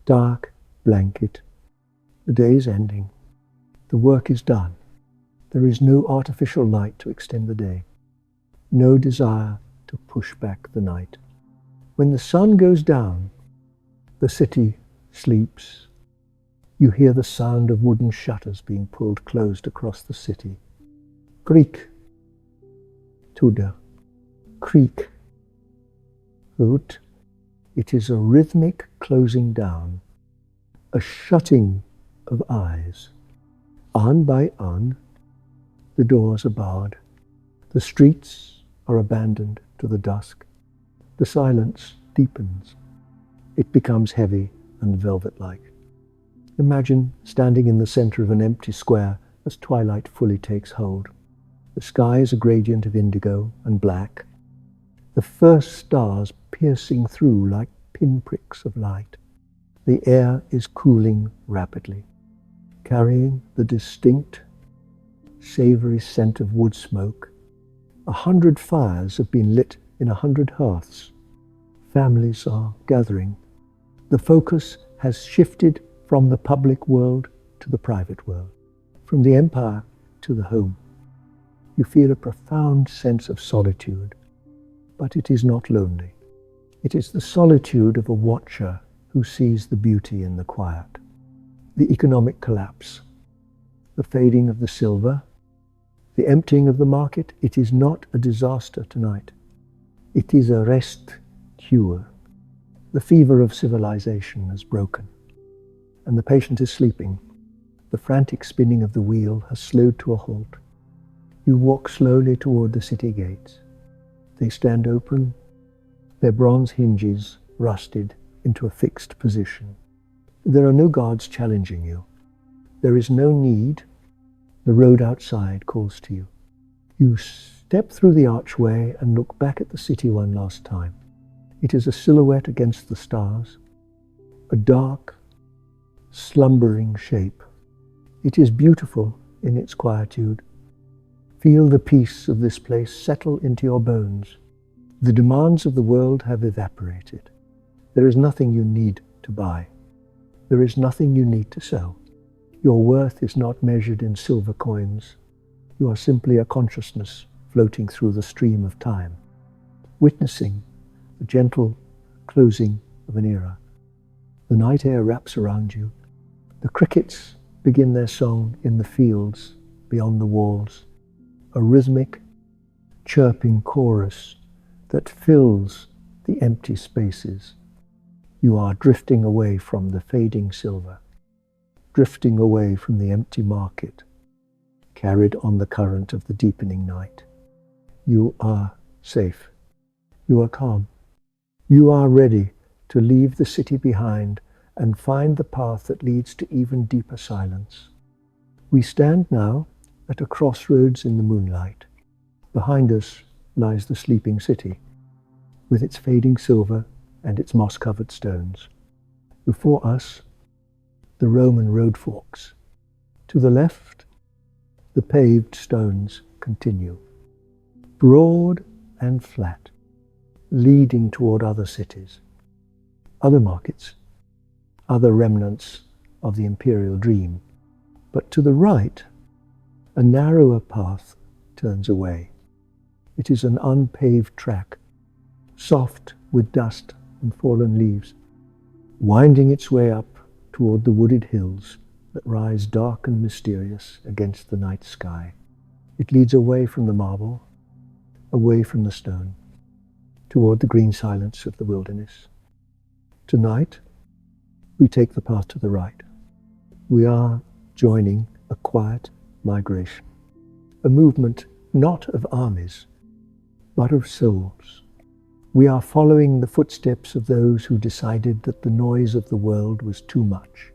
[SPEAKER 1] dark blanket. The day is ending. The work is done. There is no artificial light to extend the day, no desire to push back the night. When the sun goes down, the city sleeps. You hear the sound of wooden shutters being pulled closed across the city. Creak, tuda, creak, hoot. It is a rhythmic closing down, a shutting of eyes. On by on, the doors are barred. The streets are abandoned to the dusk. The silence deepens. It becomes heavy and velvet-like. Imagine standing in the center of an empty square as twilight fully takes hold. The sky is a gradient of indigo and black, the first stars piercing through like pinpricks of light. The air is cooling rapidly, carrying the distinct, savory scent of wood smoke. 100 fires have been lit in 100 hearths. Families are gathering. The focus has shifted from the public world to the private world, from the empire to the home. You feel a profound sense of solitude, but it is not lonely. It is the solitude of a watcher who sees the beauty in the quiet. The economic collapse, the fading of the silver, the emptying of the market. It is not a disaster tonight. It is a rest cure. The fever of civilization has broken, and the patient is sleeping. The frantic spinning of the wheel has slowed to a halt. You walk slowly toward the city gates. They stand open, their bronze hinges rusted into a fixed position. There are no guards challenging you. There is no need. The road outside calls to you. You step through the archway and look back at the city one last time. It is a silhouette against the stars, a dark, slumbering shape. It is beautiful in its quietude. Feel the peace of this place settle into your bones. The demands of the world have evaporated. There is nothing you need to buy. There is nothing you need to sell. Your worth is not measured in silver coins. You are simply a consciousness floating through the stream of time, witnessing the gentle closing of an era. The night air wraps around you. The crickets begin their song in the fields beyond the walls, a rhythmic, chirping chorus that fills the empty spaces. You are drifting away from the fading silver, drifting away from the empty market, carried on the current of the deepening night. You are safe. You are calm. You are ready to leave the city behind and find the path that leads to even deeper silence. We stand now at a crossroads in the moonlight. Behind us lies the sleeping city, with its fading silver and its moss-covered stones. Before us, the Roman road forks. To the left, the paved stones continue, broad and flat, leading toward other cities, other markets, other remnants of the imperial dream. But to the right, a narrower path turns away. It is an unpaved track, soft with dust and fallen leaves, winding its way up toward the wooded hills that rise dark and mysterious against the night sky. It leads away from the marble, away from the stone, toward the green silence of the wilderness. Tonight, we take the path to the right. We are joining a quiet migration, a movement not of armies, but of souls. We are following the footsteps of those who decided that the noise of the world was too much,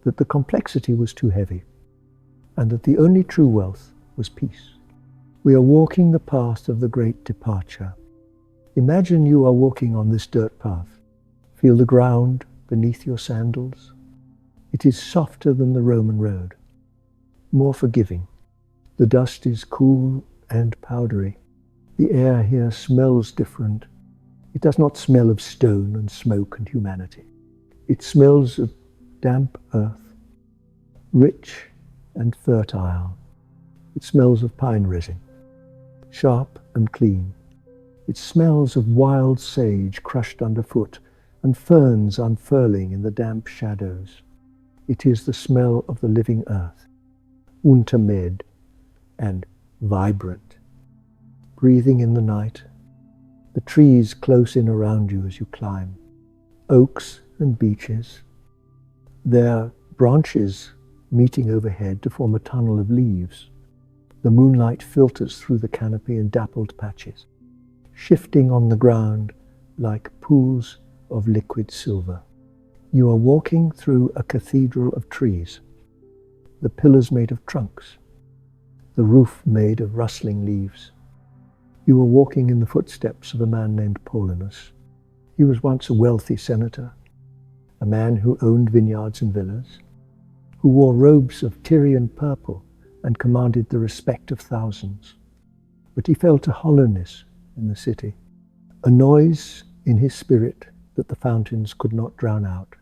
[SPEAKER 1] that the complexity was too heavy, and that the only true wealth was peace. We are walking the path of the great departure. Imagine you are walking on this dirt path. Feel the ground beneath your sandals. It is softer than the Roman road, more forgiving. The dust is cool and powdery. The air here smells different. It does not smell of stone and smoke and humanity. It smells of damp earth, rich and fertile. It smells of pine resin, sharp and clean. It smells of wild sage crushed underfoot and ferns unfurling in the damp shadows. It is the smell of the living earth, untermed and vibrant. Breathing in the night, the trees close in around you as you climb, oaks and beeches, their branches meeting overhead to form a tunnel of leaves. The moonlight filters through the canopy in dappled patches, shifting on the ground like pools of liquid silver. You are walking through a cathedral of trees, the pillars made of trunks, the roof made of rustling leaves. You are walking in the footsteps of a man named Paulinus. He was once a wealthy senator, a man who owned vineyards and villas, who wore robes of Tyrian purple and commanded the respect of thousands. But he felt a hollowness in the city, a noise in his spirit that the fountains could not drown out.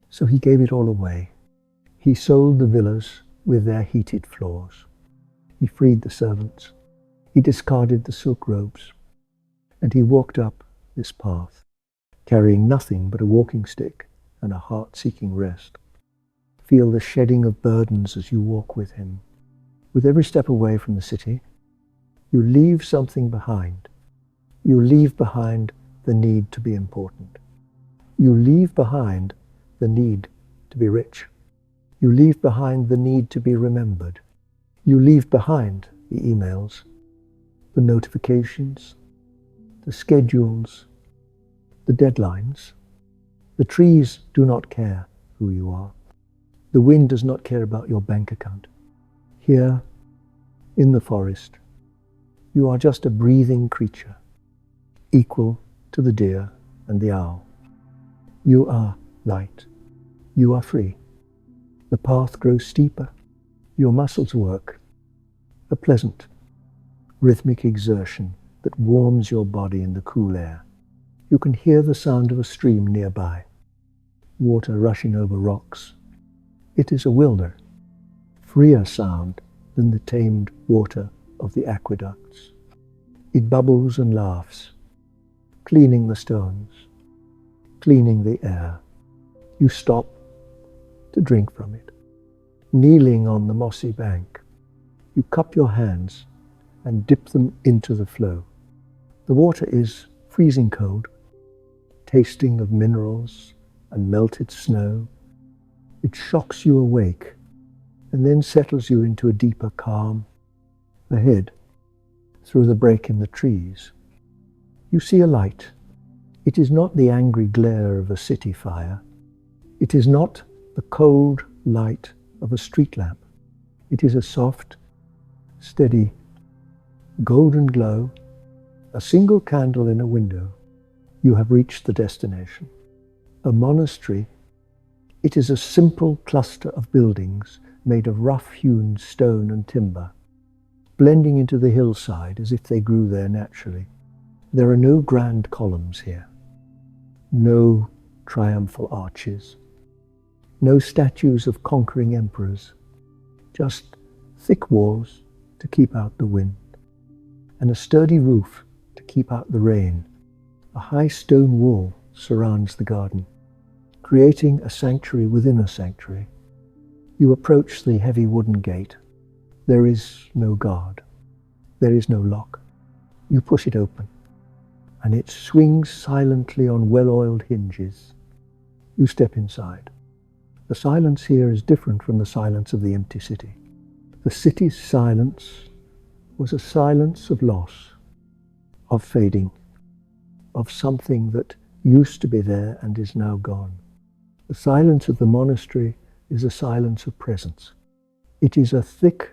[SPEAKER 1] So he gave it all away. He sold the villas with their heated floors. He freed the servants. He discarded the silk robes. And he walked up this path, carrying nothing but a walking stick and a heart-seeking rest. Feel the shedding of burdens as you walk with him. With every step away from the city, you leave something behind. You leave behind the need to be important. You leave behind the need to be rich. You leave behind the need to be remembered. You leave behind the emails, the notifications, the schedules, the deadlines. The trees do not care who you are. The wind does not care about your bank account. Here, in the forest, you are just a breathing creature, equal to the deer and the owl. You are light. You are free. The path grows steeper. Your muscles work, a pleasant, rhythmic exertion that warms your body in the cool air. You can hear the sound of a stream nearby, water rushing over rocks. It is a wilder, freer sound than the tamed water of the aqueducts. It bubbles and laughs, cleaning the stones, cleaning the air. You stop to drink from it. Kneeling on the mossy bank, you cup your hands and dip them into the flow. The water is freezing cold, tasting of minerals and melted snow. It shocks you awake and then settles you into a deeper calm. Ahead, through the break in the trees, you see a light. It is not the angry glare of a city fire. It is not the cold light of a street lamp. It is a soft, steady, golden glow, a single candle in a window. You have reached the destination. A monastery. It is a simple cluster of buildings made of rough-hewn stone and timber, blending into the hillside as if they grew there naturally. There are no grand columns here, no triumphal arches, no statues of conquering emperors, just thick walls to keep out the wind, and a sturdy roof to keep out the rain. A high stone wall surrounds the garden, creating a sanctuary within a sanctuary. You approach the heavy wooden gate. There is no guard. There is no lock. You push it open, and it swings silently on well-oiled hinges. You step inside. The silence here is different from the silence of the empty city. The city's silence was a silence of loss, of fading, of something that used to be there and is now gone. The silence of the monastery is a silence of presence. It is a thick,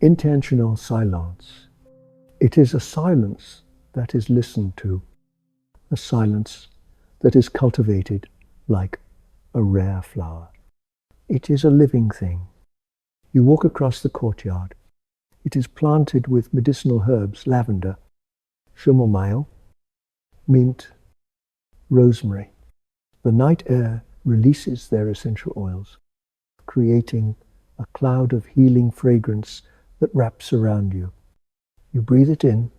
[SPEAKER 1] intentional silence. It is a silence that is listened to, a silence that is cultivated like a rare flower. It is a living thing. You walk across the courtyard. It is planted with medicinal herbs, lavender, chamomile, mint, rosemary. The night air releases their essential oils, creating a cloud of healing fragrance that wraps around you. You breathe it in,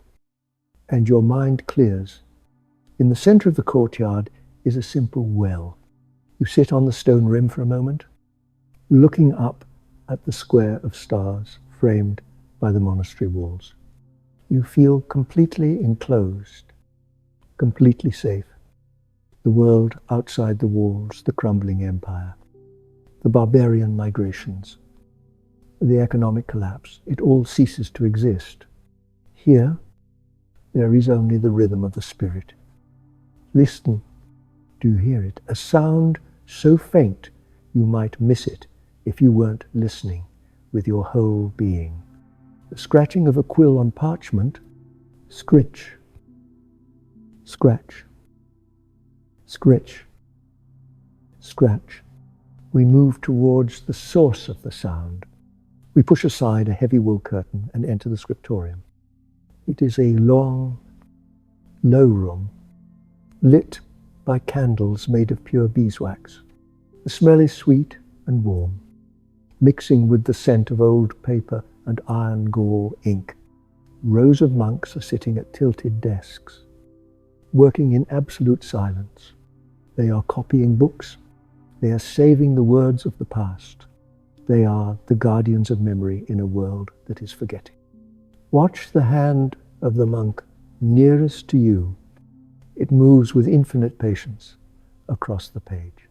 [SPEAKER 1] and your mind clears. In the center of the courtyard is a simple well. You sit on the stone rim for a moment, looking up at the square of stars framed by the monastery walls. You feel completely enclosed, completely safe. The world outside the walls, the crumbling empire, the barbarian migrations, the economic collapse, it all ceases to exist. Here, there is only the rhythm of the spirit. Listen. Do you hear it? A sound so faint you might miss it if you weren't listening with your whole being. The scratching of a quill on parchment, scritch, scratch, scritch, scratch. We move towards the source of the sound. We push aside a heavy wool curtain and enter the scriptorium. It is a long, low room, lit by candles made of pure beeswax. The smell is sweet and warm, mixing with the scent of old paper and iron gore ink. Rows of monks are sitting at tilted desks, working in absolute silence. They are copying books. They are saving the words of the past. They are the guardians of memory in a world that is forgetting. Watch the hand of the monk nearest to you. It moves with infinite patience across the page.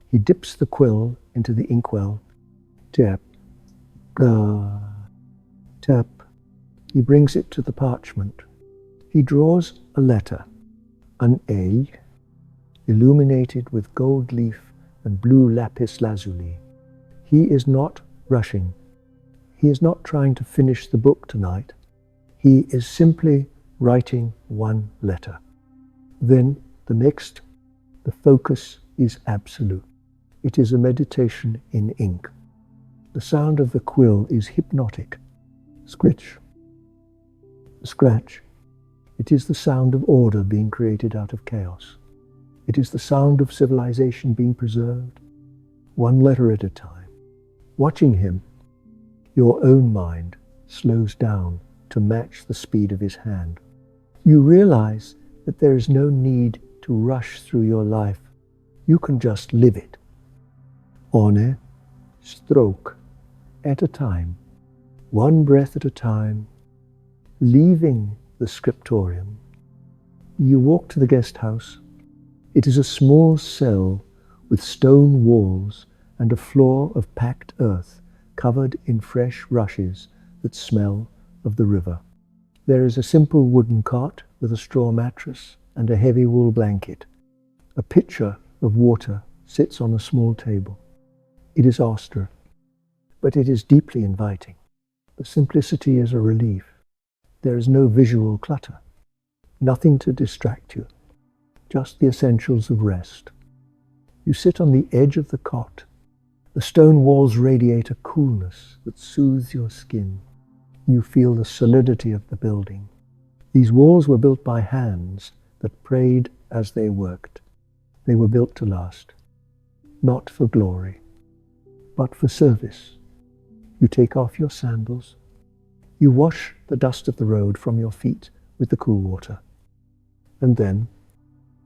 [SPEAKER 1] He dips the quill into the inkwell. Tap, tap. He brings it to the parchment. He draws a letter, an A, illuminated with gold leaf and blue lapis lazuli. He is not rushing. He is not trying to finish the book tonight. He is simply writing one letter. Then the next, the focus is absolute. It is a meditation in ink. The sound of the quill is hypnotic. Scritch, scratch. It is the sound of order being created out of chaos. It is the sound of civilization being preserved, one letter at a time. Watching him, your own mind slows down to match the speed of his hand. You realize that there is no need to rush through your life. You can just live it. One stroke at a time, one breath at a time, leaving the scriptorium. You walk to the guest house. It is a small cell with stone walls and a floor of packed earth covered in fresh rushes that smell of the river. There is a simple wooden cot with a straw mattress and a heavy wool blanket. A pitcher of water sits on a small table. It is austere, but it is deeply inviting. The simplicity is a relief. There is no visual clutter, nothing to distract you, just the essentials of rest. You sit on the edge of the cot. The stone walls radiate a coolness that soothes your skin. You feel the solidity of the building. These walls were built by hands that prayed as they worked. They were built to last, not for glory, but for service. You take off your sandals. You wash the dust of the road from your feet with the cool water. And then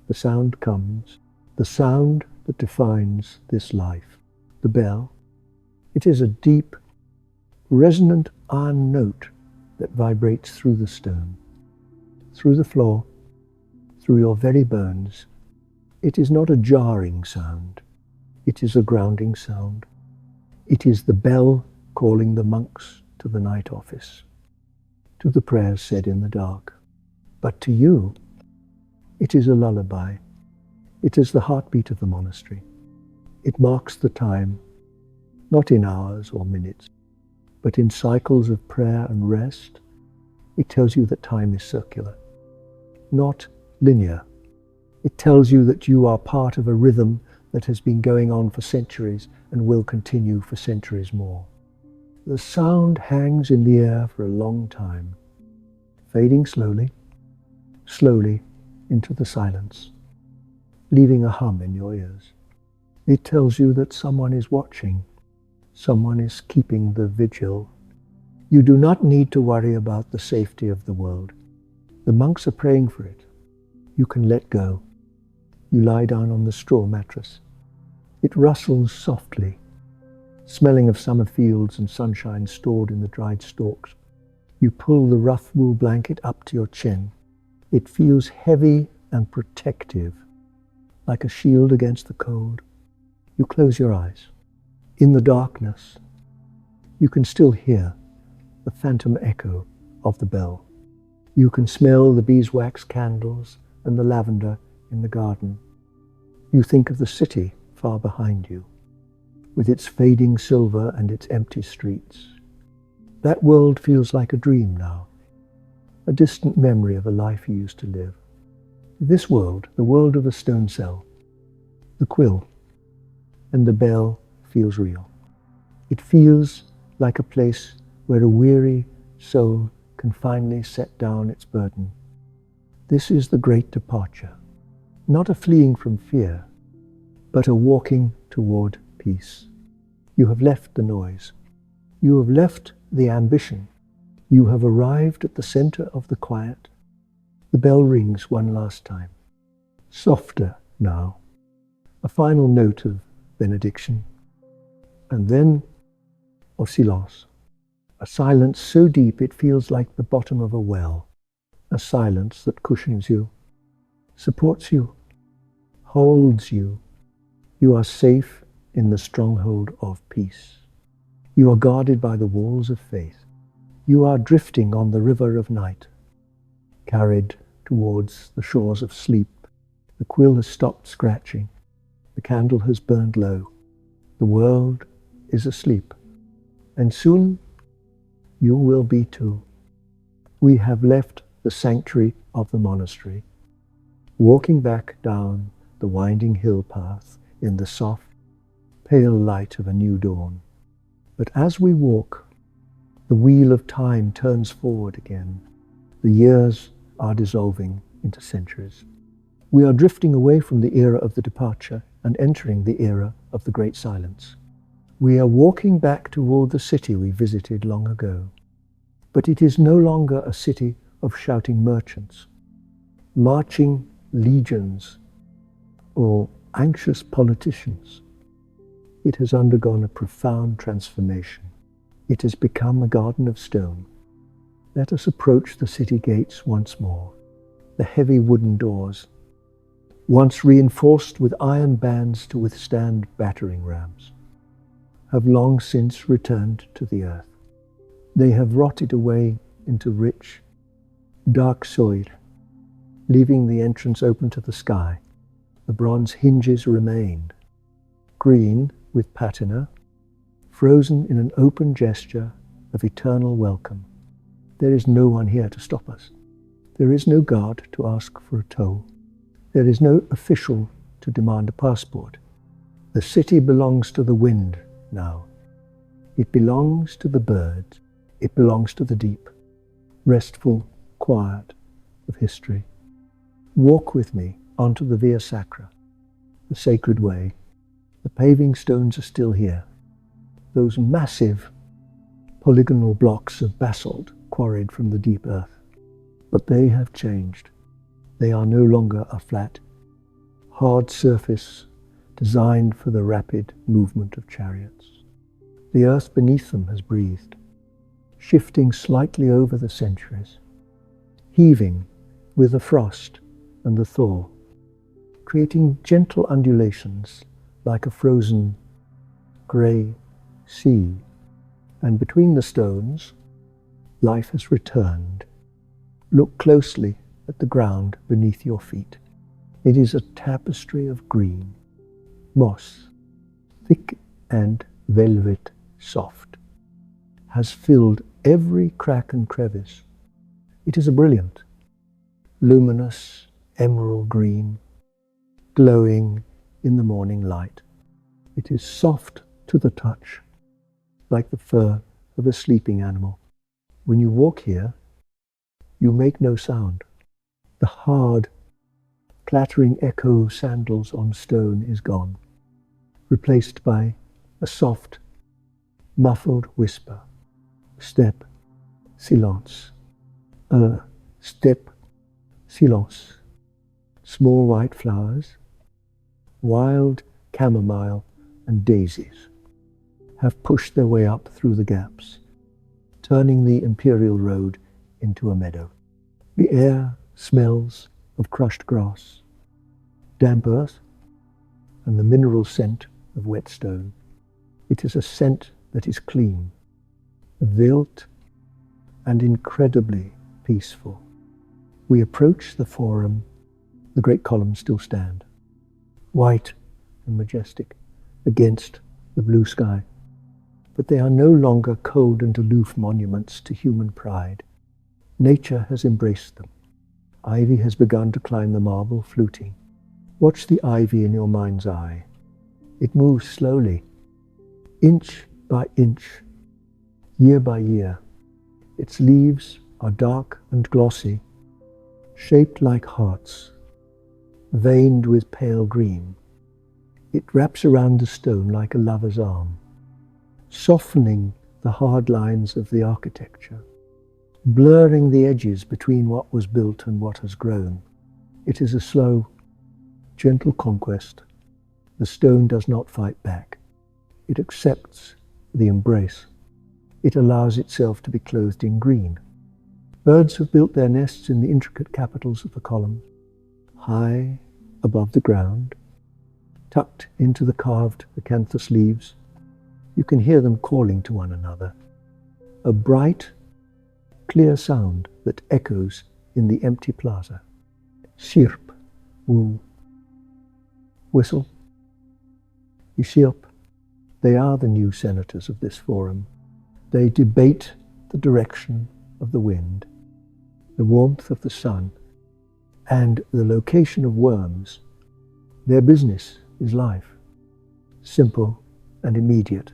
[SPEAKER 1] the sound comes, the sound that defines this life. The bell. It is a deep, resonant iron note that vibrates through the stone, through the floor, through your very bones. It is not a jarring sound. It is a grounding sound. It is the bell calling the monks to the night office, to the prayers said in the dark. But to you, it is a lullaby. It is the heartbeat of the monastery. It marks the time, not in hours or minutes, but in cycles of prayer and rest. It tells you that time is circular, not linear. It tells you that you are part of a rhythm that has been going on for centuries and will continue for centuries more. The sound hangs in the air for a long time, fading slowly, slowly into the silence, leaving a hum in your ears. It tells you that someone is watching, someone is keeping the vigil. You do not need to worry about the safety of the world. The monks are praying for it. You can let go. You lie down on the straw mattress. It rustles softly, smelling of summer fields and sunshine stored in the dried stalks. You pull the rough wool blanket up to your chin. It feels heavy and protective, like a shield against the cold. You close your eyes. In the darkness, you can still hear the phantom echo of the bell. You can smell the beeswax candles and the lavender in the garden. You think of the city far behind you, with its fading silver and its empty streets. That world feels like a dream now, a distant memory of a life you used to live. This world, the world of the stone cell, the quill, and the bell feels real. It feels like a place where a weary soul can finally set down its burden. This is the great departure, not a fleeing from fear, but a walking toward peace. You have left the noise. You have left the ambition. You have arrived at the center of the quiet. The bell rings one last time, softer now, a final note of benediction, and then of silence, a silence so deep it feels like the bottom of a well, a silence that cushions you, supports you, holds you. You are safe in the stronghold of peace. You are guarded by the walls of faith. You are drifting on the river of night, carried towards the shores of sleep. The quill has stopped scratching. The candle has burned low. The world is asleep. And soon you will be too. We have left the sanctuary of the monastery, walking back down the winding hill path in the soft, pale light of a new dawn. But as we walk, the wheel of time turns forward again. The years are dissolving into centuries. We are drifting away from the era of the departure and entering the era of the great silence. We are walking back toward the city we visited long ago. But it is no longer a city of shouting merchants, marching legions, or anxious politicians. It has undergone a profound transformation. It has become a garden of stone. Let us approach the city gates once more. The heavy wooden doors, once reinforced with iron bands to withstand battering rams, have long since returned to the earth. They have rotted away into rich, dark soil, leaving the entrance open to the sky. The bronze hinges remain, green with patina, frozen in an open gesture of eternal welcome. There is no one here to stop us. There is no guard to ask for a toll. There is no official to demand a passport. The city belongs to the wind now. It belongs to the birds. It belongs to the deep, restful quiet of history. Walk with me onto the Via Sacra, the sacred way. The paving stones are still here. Those massive polygonal blocks of basalt quarried from the deep earth. But they have changed. They are no longer a flat, hard surface designed for the rapid movement of chariots. The earth beneath them has breathed, shifting slightly over the centuries, heaving with the frost and the thaw, creating gentle undulations like a frozen grey sea. And between the stones, life has returned. Look closely at the ground beneath your feet. It is a tapestry of green, moss, thick and velvet soft, has filled every crack and crevice. It is a brilliant, luminous emerald green, glowing in the morning light. It is soft to the touch, like the fur of a sleeping animal. When you walk here, you make no sound. The hard, clattering echo of sandals on stone is gone, replaced by a soft, muffled whisper. Step, silence. Step, silence. Small white flowers, wild chamomile and daisies, have pushed their way up through the gaps, turning the imperial road into a meadow. The air smells of crushed grass, damp earth, and the mineral scent of wet stone. It is a scent that is clean, wild, and incredibly peaceful. We approach the forum. The great columns still stand, white and majestic, against the blue sky. But they are no longer cold and aloof monuments to human pride. Nature has embraced them. Ivy has begun to climb the marble fluting. Watch the ivy in your mind's eye. It moves slowly, inch by inch, year by year. Its leaves are dark and glossy, shaped like hearts, veined with pale green. It wraps around the stone like a lover's arm, softening the hard lines of the architecture, blurring the edges between what was built and what has grown. It is a slow, gentle conquest. The stone does not fight back. It accepts the embrace. It allows itself to be clothed in green. Birds have built their nests in the intricate capitals of the columns, high above the ground, tucked into the carved acanthus leaves. You can hear them calling to one another. A bright, clear sound that echoes in the empty plaza. Sirp, woo. Whistle. Isiop. They are the new senators of this forum. They debate the direction of the wind, the warmth of the sun, and the location of worms. Their business is life, simple and immediate.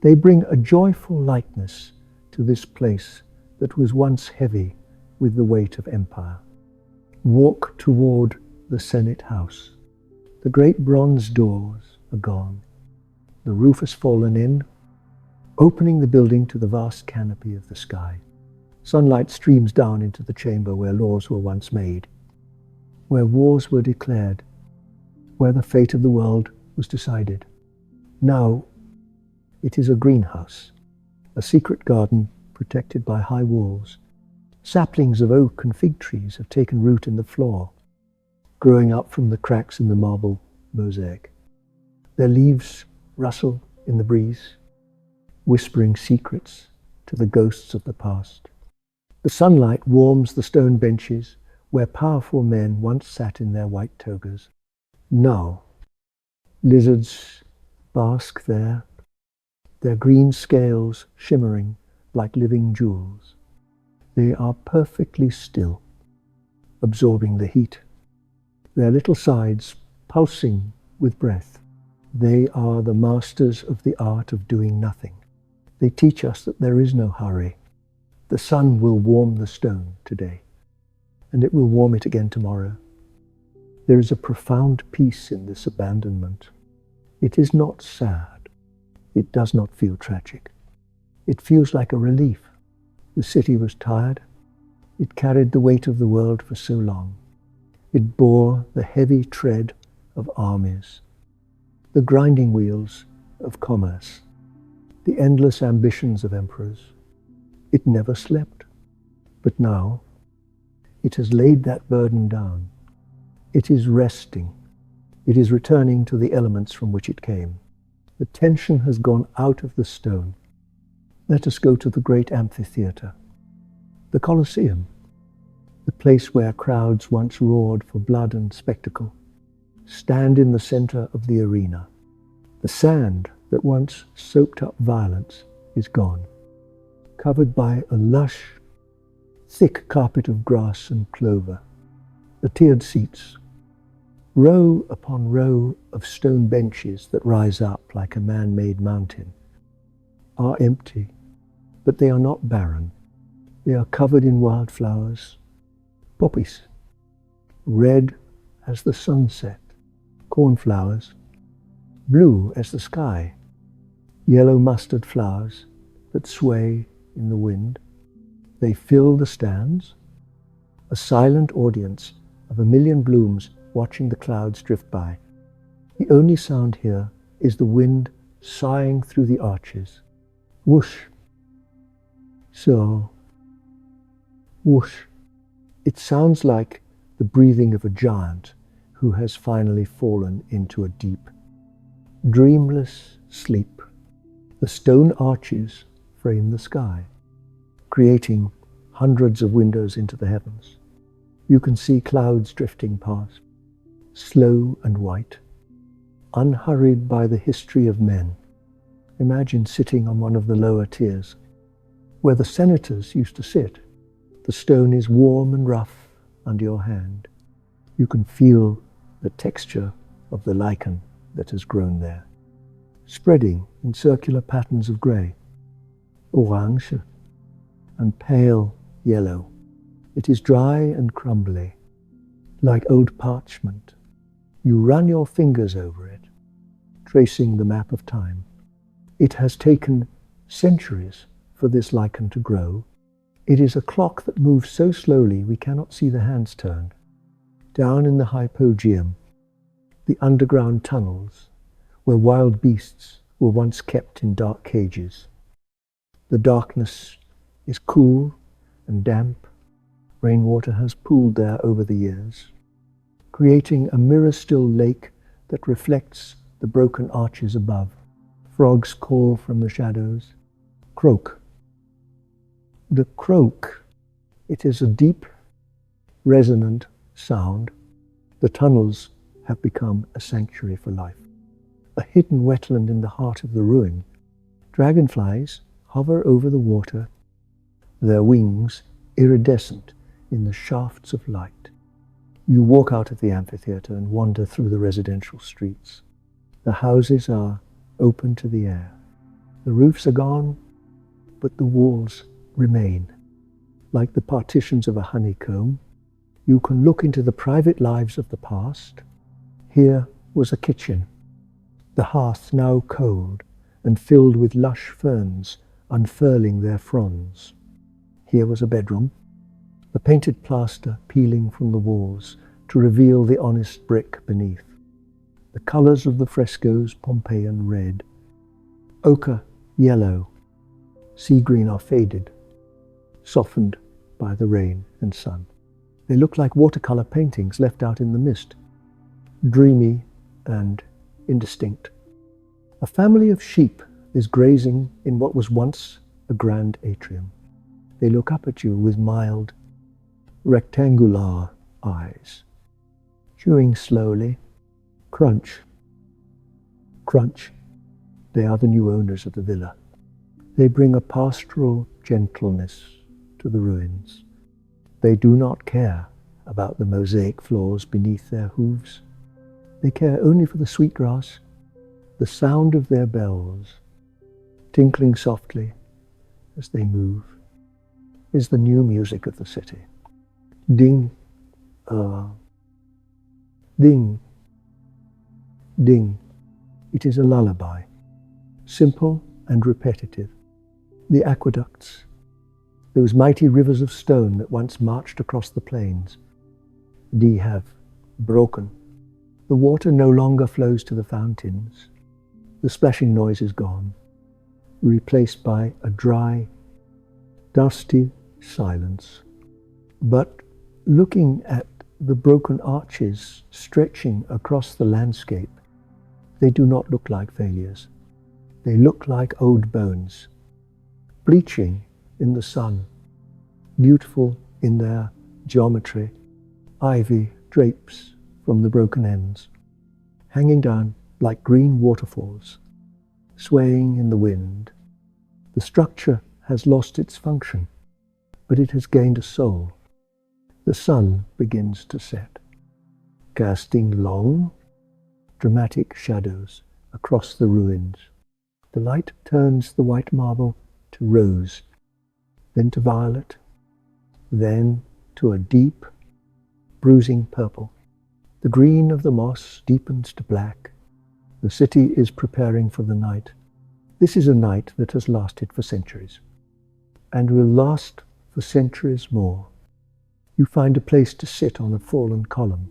[SPEAKER 1] They bring a joyful lightness to this place that was once heavy with the weight of empire. Walk toward the Senate House. The great bronze doors are gone. The roof has fallen in, opening the building to the vast canopy of the sky. Sunlight streams down into the chamber where laws were once made, where wars were declared, where the fate of the world was decided. Now it is a greenhouse, a secret garden protected by high walls. Saplings of oak and fig trees have taken root in the floor, growing up from the cracks in the marble mosaic. Their leaves rustle in the breeze, whispering secrets to the ghosts of the past. The sunlight warms the stone benches where powerful men once sat in their white togas. Now, lizards bask there, their green scales shimmering like living jewels. They are perfectly still, absorbing the heat, their little sides pulsing with breath. They are the masters of the art of doing nothing. They teach us that there is no hurry. The sun will warm the stone today, and it will warm it again tomorrow. There is a profound peace in this abandonment. It is not sad. It does not feel tragic. It feels like a relief. The city was tired. It carried the weight of the world for so long. It bore the heavy tread of armies, the grinding wheels of commerce, the endless ambitions of emperors. It never slept. But now, it has laid that burden down. It is resting. It is returning to the elements from which it came. The tension has gone out of the stone. Let us go to the great amphitheater, the Colosseum, the place where crowds once roared for blood and spectacle. Stand in the center of the arena. The sand that once soaked up violence is gone, covered by a lush, thick carpet of grass and clover. The tiered seats, row upon row of stone benches that rise up like a man-made mountain, are empty, but they are not barren. They are covered in wildflowers, poppies, red as the sunset, cornflowers, blue as the sky, yellow mustard flowers that sway in the wind. They fill the stands, a silent audience of a million blooms watching the clouds drift by. The only sound here is the wind sighing through the arches. Whoosh. So, whoosh. It sounds like the breathing of a giant who has finally fallen into a deep, dreamless sleep. The stone arches frame the sky, creating hundreds of windows into the heavens. You can see clouds drifting past, slow and white, unhurried by the history of men. Imagine sitting on one of the lower tiers, where the senators used to sit. The stone is warm and rough under your hand. You can feel the texture of the lichen that has grown there, spreading in circular patterns of grey, orange, and pale yellow. It is dry and crumbly, like old parchment. You run your fingers over it, tracing the map of time. It has taken centuries for this lichen to grow. It is a clock that moves so slowly we cannot see the hands turn. Down in the hypogeum, the underground tunnels, where wild beasts were once kept in dark cages. The darkness is cool and damp. Rainwater has pooled there over the years, creating a mirror-still lake that reflects the broken arches above. Frogs call from the shadows. Croak. The croak, it is a deep, resonant sound. The tunnels have become a sanctuary for life, a hidden wetland in the heart of the ruin. Dragonflies hover over the water, their wings iridescent in the shafts of light. You walk out of the amphitheater and wander through the residential streets. The houses are open to the air. The roofs are gone, but the walls remain. Like the partitions of a honeycomb, you can look into the private lives of the past. Here was a kitchen, the hearth now cold and filled with lush ferns unfurling their fronds. Here was a bedroom, the painted plaster peeling from the walls to reveal the honest brick beneath. The colours of the frescoes Pompeian red, ochre yellow, sea green are faded, softened by the rain and sun. They look like watercolour paintings left out in the mist, dreamy and indistinct. A family of sheep is grazing in what was once a grand atrium. They look up at you with mild, rectangular eyes, chewing slowly. Crunch, crunch. They are the new owners of the villa. They bring a pastoral gentleness to the ruins. They do not care about the mosaic floors beneath their hooves. They care only for the sweet grass, the sound of their bells, tinkling softly as they move, is the new music of the city. Ding, ding, ding. It is a lullaby, simple and repetitive. The aqueducts, those mighty rivers of stone that once marched across the plains, die have broken. The water no longer flows to the fountains. The splashing noise is gone, replaced by a dry, dusty silence. But looking at the broken arches stretching across the landscape, they do not look like failures. They look like old bones, bleaching in the sun, beautiful in their geometry. Ivy drapes from the broken ends, hanging down like green waterfalls, swaying in the wind. The structure has lost its function, but it has gained a soul. The sun begins to set, casting long, dramatic shadows across the ruins. The light turns the white marble to rose, then to violet, then to a deep, bruising purple. The green of the moss deepens to black. The city is preparing for the night. This is a night that has lasted for centuries, and will last for centuries more. You find a place to sit on a fallen column,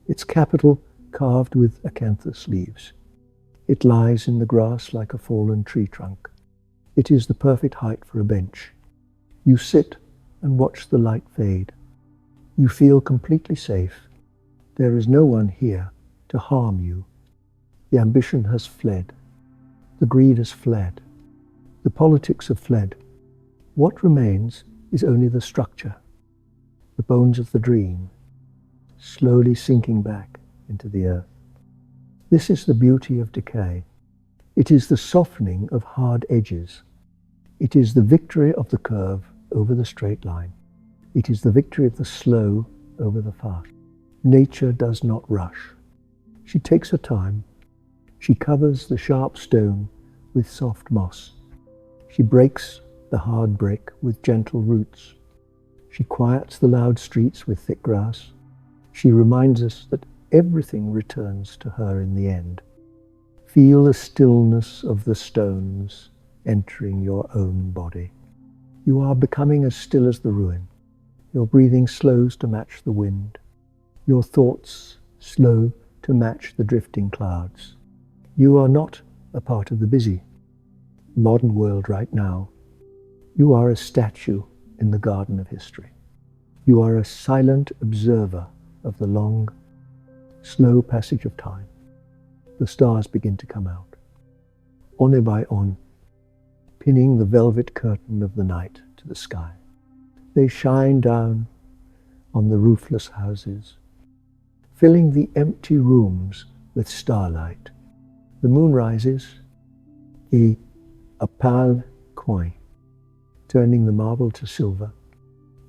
[SPEAKER 1] its capital carved with acanthus leaves. It lies in the grass like a fallen tree trunk. It is the perfect height for a bench. You sit and watch the light fade. You feel completely safe. There is no one here to harm you. The ambition has fled. The greed has fled. The politics have fled. What remains is only the structure, the bones of the dream, slowly sinking back into the earth. This is the beauty of decay. It is the softening of hard edges. It is the victory of the curve over the straight line. It is the victory of the slow over the fast. Nature does not rush. She takes her time. She covers the sharp stone with soft moss. She breaks the hard brick with gentle roots. She quiets the loud streets with thick grass. She reminds us that everything returns to her in the end. Feel the stillness of the stones entering your own body. You are becoming as still as the ruin. Your breathing slows to match the wind. Your thoughts slow to match the drifting clouds. You are not a part of the busy, modern world right now. You are a statue in the garden of history. You are a silent observer of the long, slow passage of time. The stars begin to come out, one by one, pinning the velvet curtain of the night to the sky. They shine down on the roofless houses, filling the empty rooms with starlight. The moon rises, a pale coin, turning the marble to silver.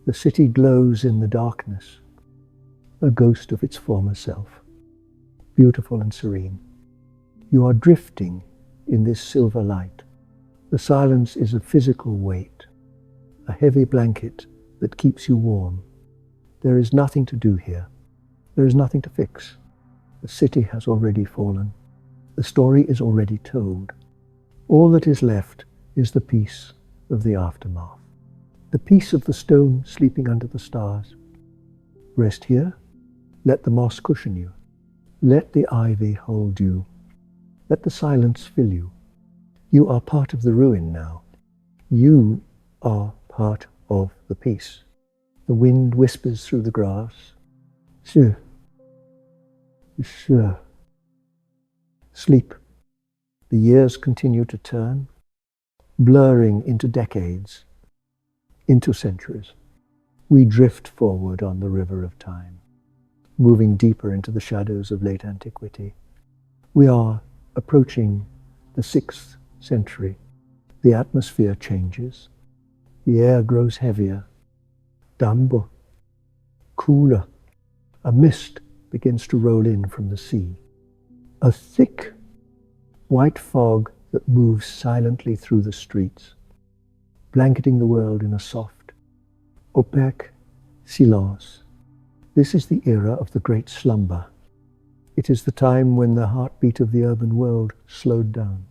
[SPEAKER 1] The city glows in the darkness, a ghost of its former self, beautiful and serene. You are drifting in this silver light. The silence is a physical weight, a heavy blanket that keeps you warm. There is nothing to do here. There is nothing to fix. The city has already fallen. The story is already told. All that is left is the peace of the aftermath. The peace of the stone sleeping under the stars. Rest here. Let the moss cushion you. Let the ivy hold you. Let the silence fill you. You are part of the ruin now. You are part of the peace. The wind whispers through the grass. Sure. Sure. Sleep. The years continue to turn, blurring into decades, into centuries. We drift forward on the river of time, moving deeper into the shadows of late antiquity. We are approaching the 6th century. The atmosphere changes. The air grows heavier, damper, cooler. A mist begins to roll in from the sea. A thick, white fog that moves silently through the streets, blanketing the world in a soft, opaque silence. This is the era of the great slumber. It is the time when the heartbeat of the urban world slowed down,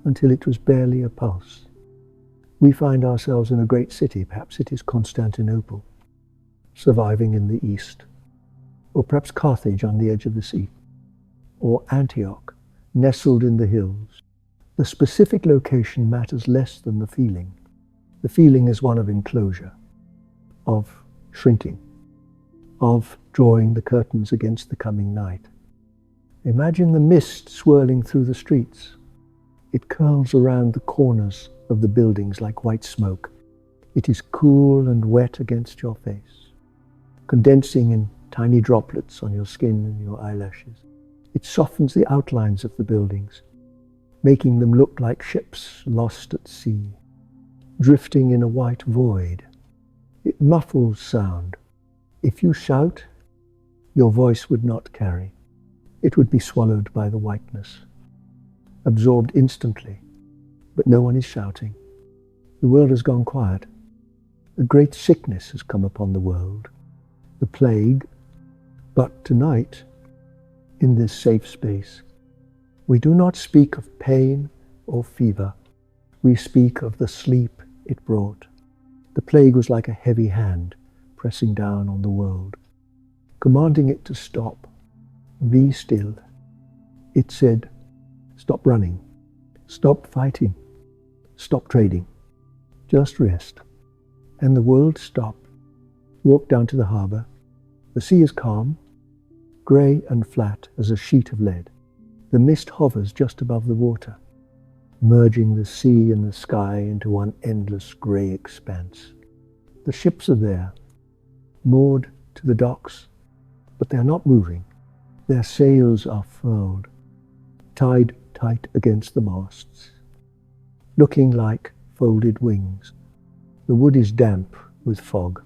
[SPEAKER 1] until it was barely a pulse. We find ourselves in a great city, perhaps it is Constantinople, surviving in the east, or perhaps Carthage on the edge of the sea, or Antioch, nestled in the hills. The specific location matters less than the feeling. The feeling is one of enclosure, of shrinking, of drawing the curtains against the coming night. Imagine the mist swirling through the streets. It curls around the corners of the buildings like white smoke. It is cool and wet against your face, condensing in tiny droplets on your skin and your eyelashes. It softens the outlines of the buildings, making them look like ships lost at sea, drifting in a white void. It muffles sound. If you shout, your voice would not carry. It would be swallowed by the whiteness, absorbed instantly, but no one is shouting. The world has gone quiet. A great sickness has come upon the world, the plague. But tonight, in this safe space, we do not speak of pain or fever. We speak of the sleep it brought. The plague was like a heavy hand pressing down on the world, commanding it to stop. Be still. It said, stop running, stop fighting, stop trading, just rest. And the world stopped. Walk down to the harbour. The sea is calm, grey and flat as a sheet of lead. The mist hovers just above the water, merging the sea and the sky into one endless grey expanse. The ships are there, moored to the docks, but they are not moving. Their sails are furled, tied tight against the masts, looking like folded wings. The wood is damp with fog.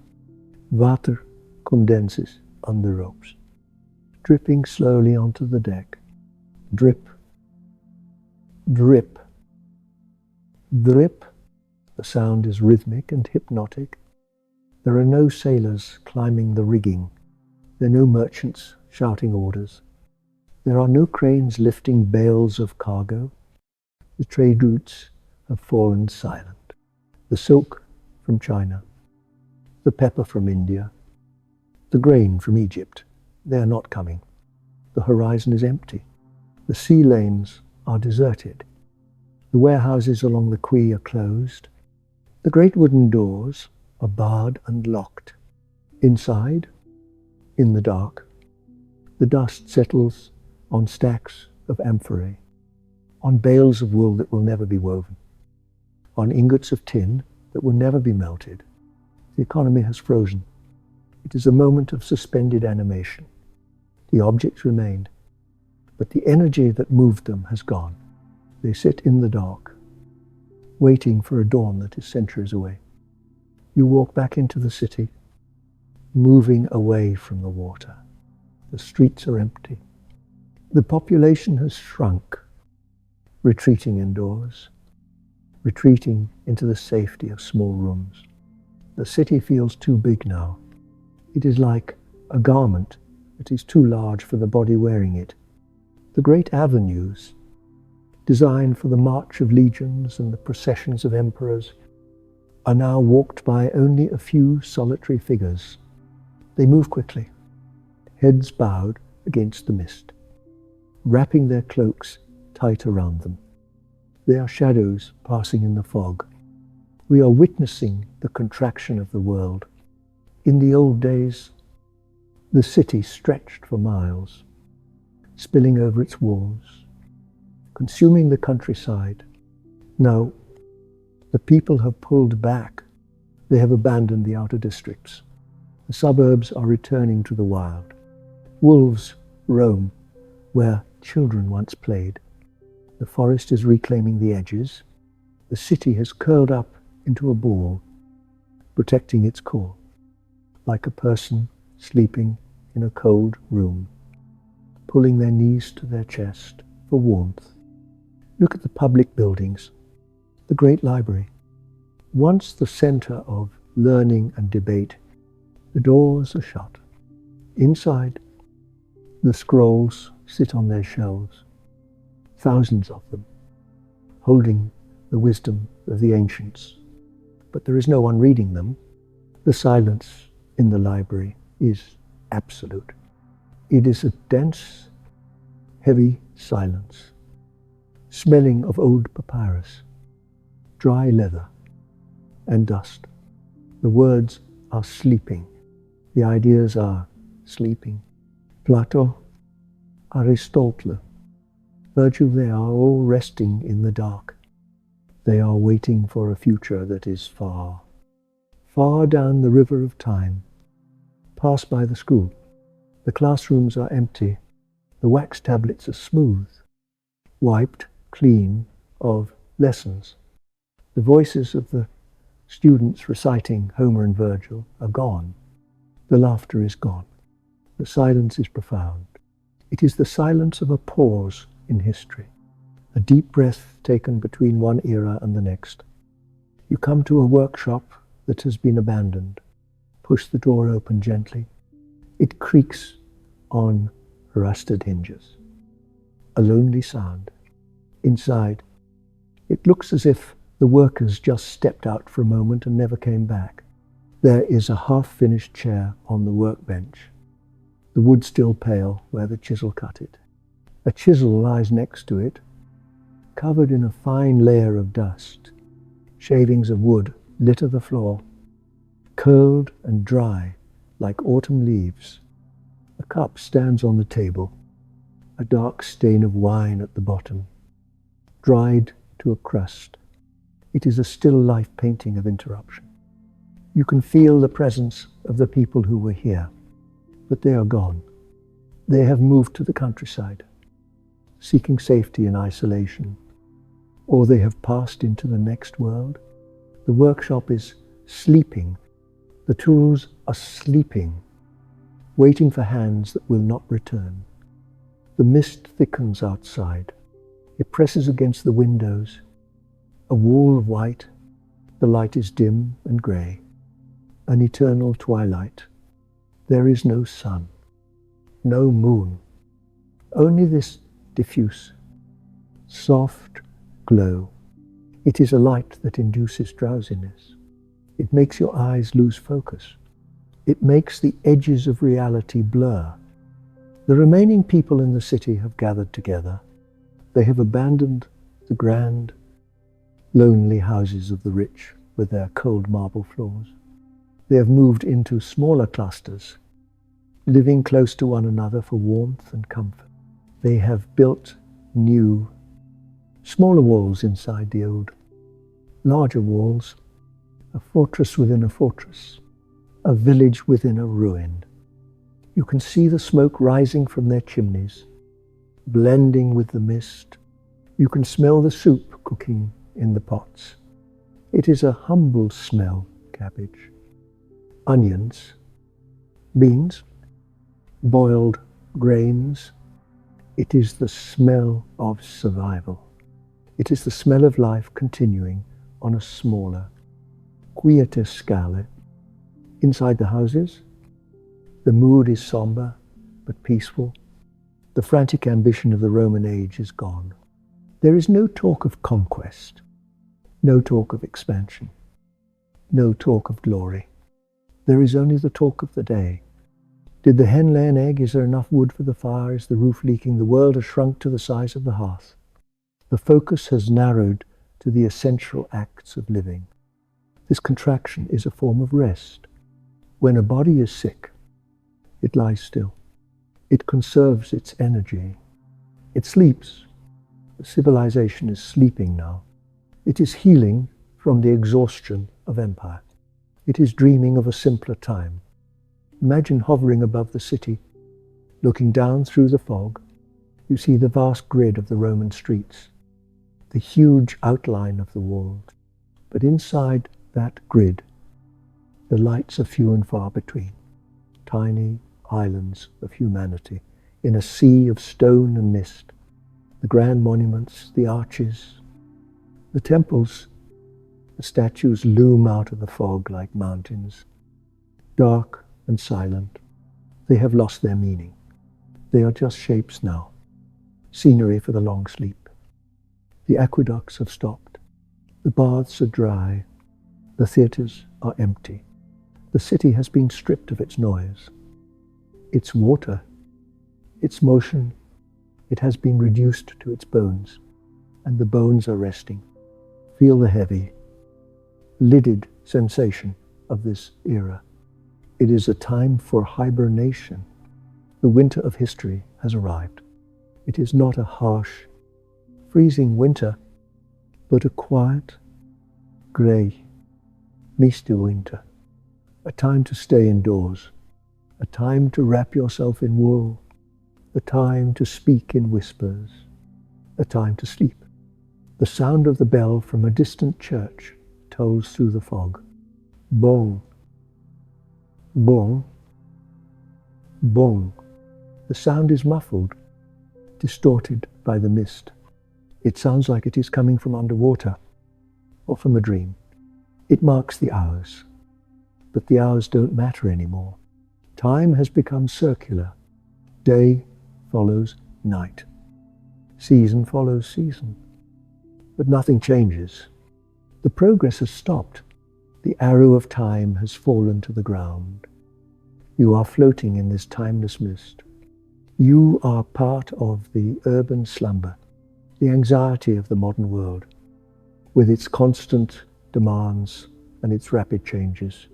[SPEAKER 1] Water condenses on the ropes, dripping slowly onto the deck. Drip, drip, drip. The sound is rhythmic and hypnotic. There are no sailors climbing the rigging. There are no merchants shouting orders. There are no cranes lifting bales of cargo. The trade routes have fallen silent. The silk from China, the pepper from India, the grain from Egypt, they are not coming. The horizon is empty. The sea lanes are deserted. The warehouses along the quay are closed. The great wooden doors are barred and locked. Inside, in the dark, the dust settles on stacks of amphorae, on bales of wool that will never be woven, on ingots of tin that will never be melted. The economy has frozen. It is a moment of suspended animation. The objects remained, but the energy that moved them has gone. They sit in the dark, waiting for a dawn that is centuries away. You walk back into the city, moving away from the water. The streets are empty. The population has shrunk, retreating indoors, retreating into the safety of small rooms. The city feels too big now. It is like a garment that is too large for the body wearing it. The great avenues, designed for the march of legions and the processions of emperors, are now walked by only a few solitary figures. They move quickly, heads bowed against the mist, wrapping their cloaks tight around them. They are shadows passing in the fog. We are witnessing the contraction of the world. In the old days, the city stretched for miles, spilling over its walls, consuming the countryside. Now, the people have pulled back. They have abandoned the outer districts. The suburbs are returning to the wild. Wolves roam where children once played. The forest is reclaiming the edges. The city has curled up into a ball, protecting its core, like a person sleeping in a cold room, pulling their knees to their chest for warmth. Look at the public buildings, the great library. Once the center of learning and debate, the doors are shut. Inside, the scrolls sit on their shelves, thousands of them, holding the wisdom of the ancients. But there is no one reading them. The silence in the library is absolute. It is a dense, heavy silence, smelling of old papyrus, dry leather, and dust. The words are sleeping. The ideas are sleeping. Plato, Aristotle, Virgil, they are all resting in the dark. They are waiting for a future that is far, far down the river of time. Pass by the school. The classrooms are empty. The wax tablets are smooth, wiped clean of lessons. The voices of the students reciting Homer and Virgil are gone. The laughter is gone. The silence is profound. It is the silence of a pause in history, a deep breath taken between one era and the next. You come to a workshop that has been abandoned. Push the door open gently. It creaks on rusted hinges. A lonely sound. Inside, it looks as if the workers just stepped out for a moment and never came back. There is a half-finished chair on the workbench, the wood still pale where the chisel cut it. A chisel lies next to it, covered in a fine layer of dust. Shavings of wood litter the floor, curled and dry like autumn leaves. A cup stands on the table, a dark stain of wine at the bottom, dried to a crust. It is a still life painting of interruption. You can feel the presence of the people who were here, but they are gone. They have moved to the countryside, seeking safety in isolation, or they have passed into the next world. The workshop is sleeping. The tools are sleeping, waiting for hands that will not return. The mist thickens outside. It presses against the windows, a wall of white. The light is dim and grey, an eternal twilight. There is no sun, no moon, only this diffuse, soft glow. It is a light that induces drowsiness. It makes your eyes lose focus. It makes the edges of reality blur. The remaining people in the city have gathered together. They have abandoned the grand, lonely houses of the rich with their cold marble floors. They have moved into smaller clusters, living close to one another for warmth and comfort. They have built new, smaller walls inside the old, larger walls, a fortress within a fortress, a village within a ruin. You can see the smoke rising from their chimneys, blending with the mist. You can smell the soup cooking in the pots. It is a humble smell: cabbage, onions, beans, boiled grains. It is the smell of survival. It is the smell of life continuing on a smaller, quieter scale. Inside the houses, the mood is somber but peaceful. The frantic ambition of the Roman age is gone. There is no talk of conquest, no talk of expansion, no talk of glory. There is only the talk of the day. Did the hen lay an egg? Is there enough wood for the fire? Is the roof leaking? The world has shrunk to the size of the hearth. The focus has narrowed to the essential acts of living. This contraction is a form of rest. When a body is sick, it lies still. It conserves its energy. It sleeps. The civilization is sleeping now. It is healing from the exhaustion of empire. It is dreaming of a simpler time. Imagine hovering above the city, looking down through the fog. You see the vast grid of the Roman streets, the huge outline of the world. But inside that grid, the lights are few and far between, tiny islands of humanity in a sea of stone and mist. The grand monuments, the arches, the temples, the statues loom out of the fog like mountains, dark and silent. They have lost their meaning. They are just shapes now, scenery for the long sleep. The aqueducts have stopped. The baths are dry. The theatres are empty. The city has been stripped of its noise, its water, its motion. It has been reduced to its bones, and the bones are resting. Feel the heavy, lidded sensation of this era. It is a time for hibernation. The winter of history has arrived. It is not a harsh, freezing winter, but a quiet, grey, misty winter. A time to stay indoors, a time to wrap yourself in wool, a time to speak in whispers, a time to sleep. The sound of the bell from a distant church tolls through the fog. Bong, bong, bong. The sound is muffled, distorted by the mist. It sounds like it is coming from underwater or from a dream. It marks the hours, but the hours don't matter anymore. Time has become circular. Day follows night. Season follows season. But nothing changes. The progress has stopped. The arrow of time has fallen to the ground. You are floating in this timeless mist. You are part of the urban slumber, the anxiety of the modern world, with its constant demands and its rapid changes.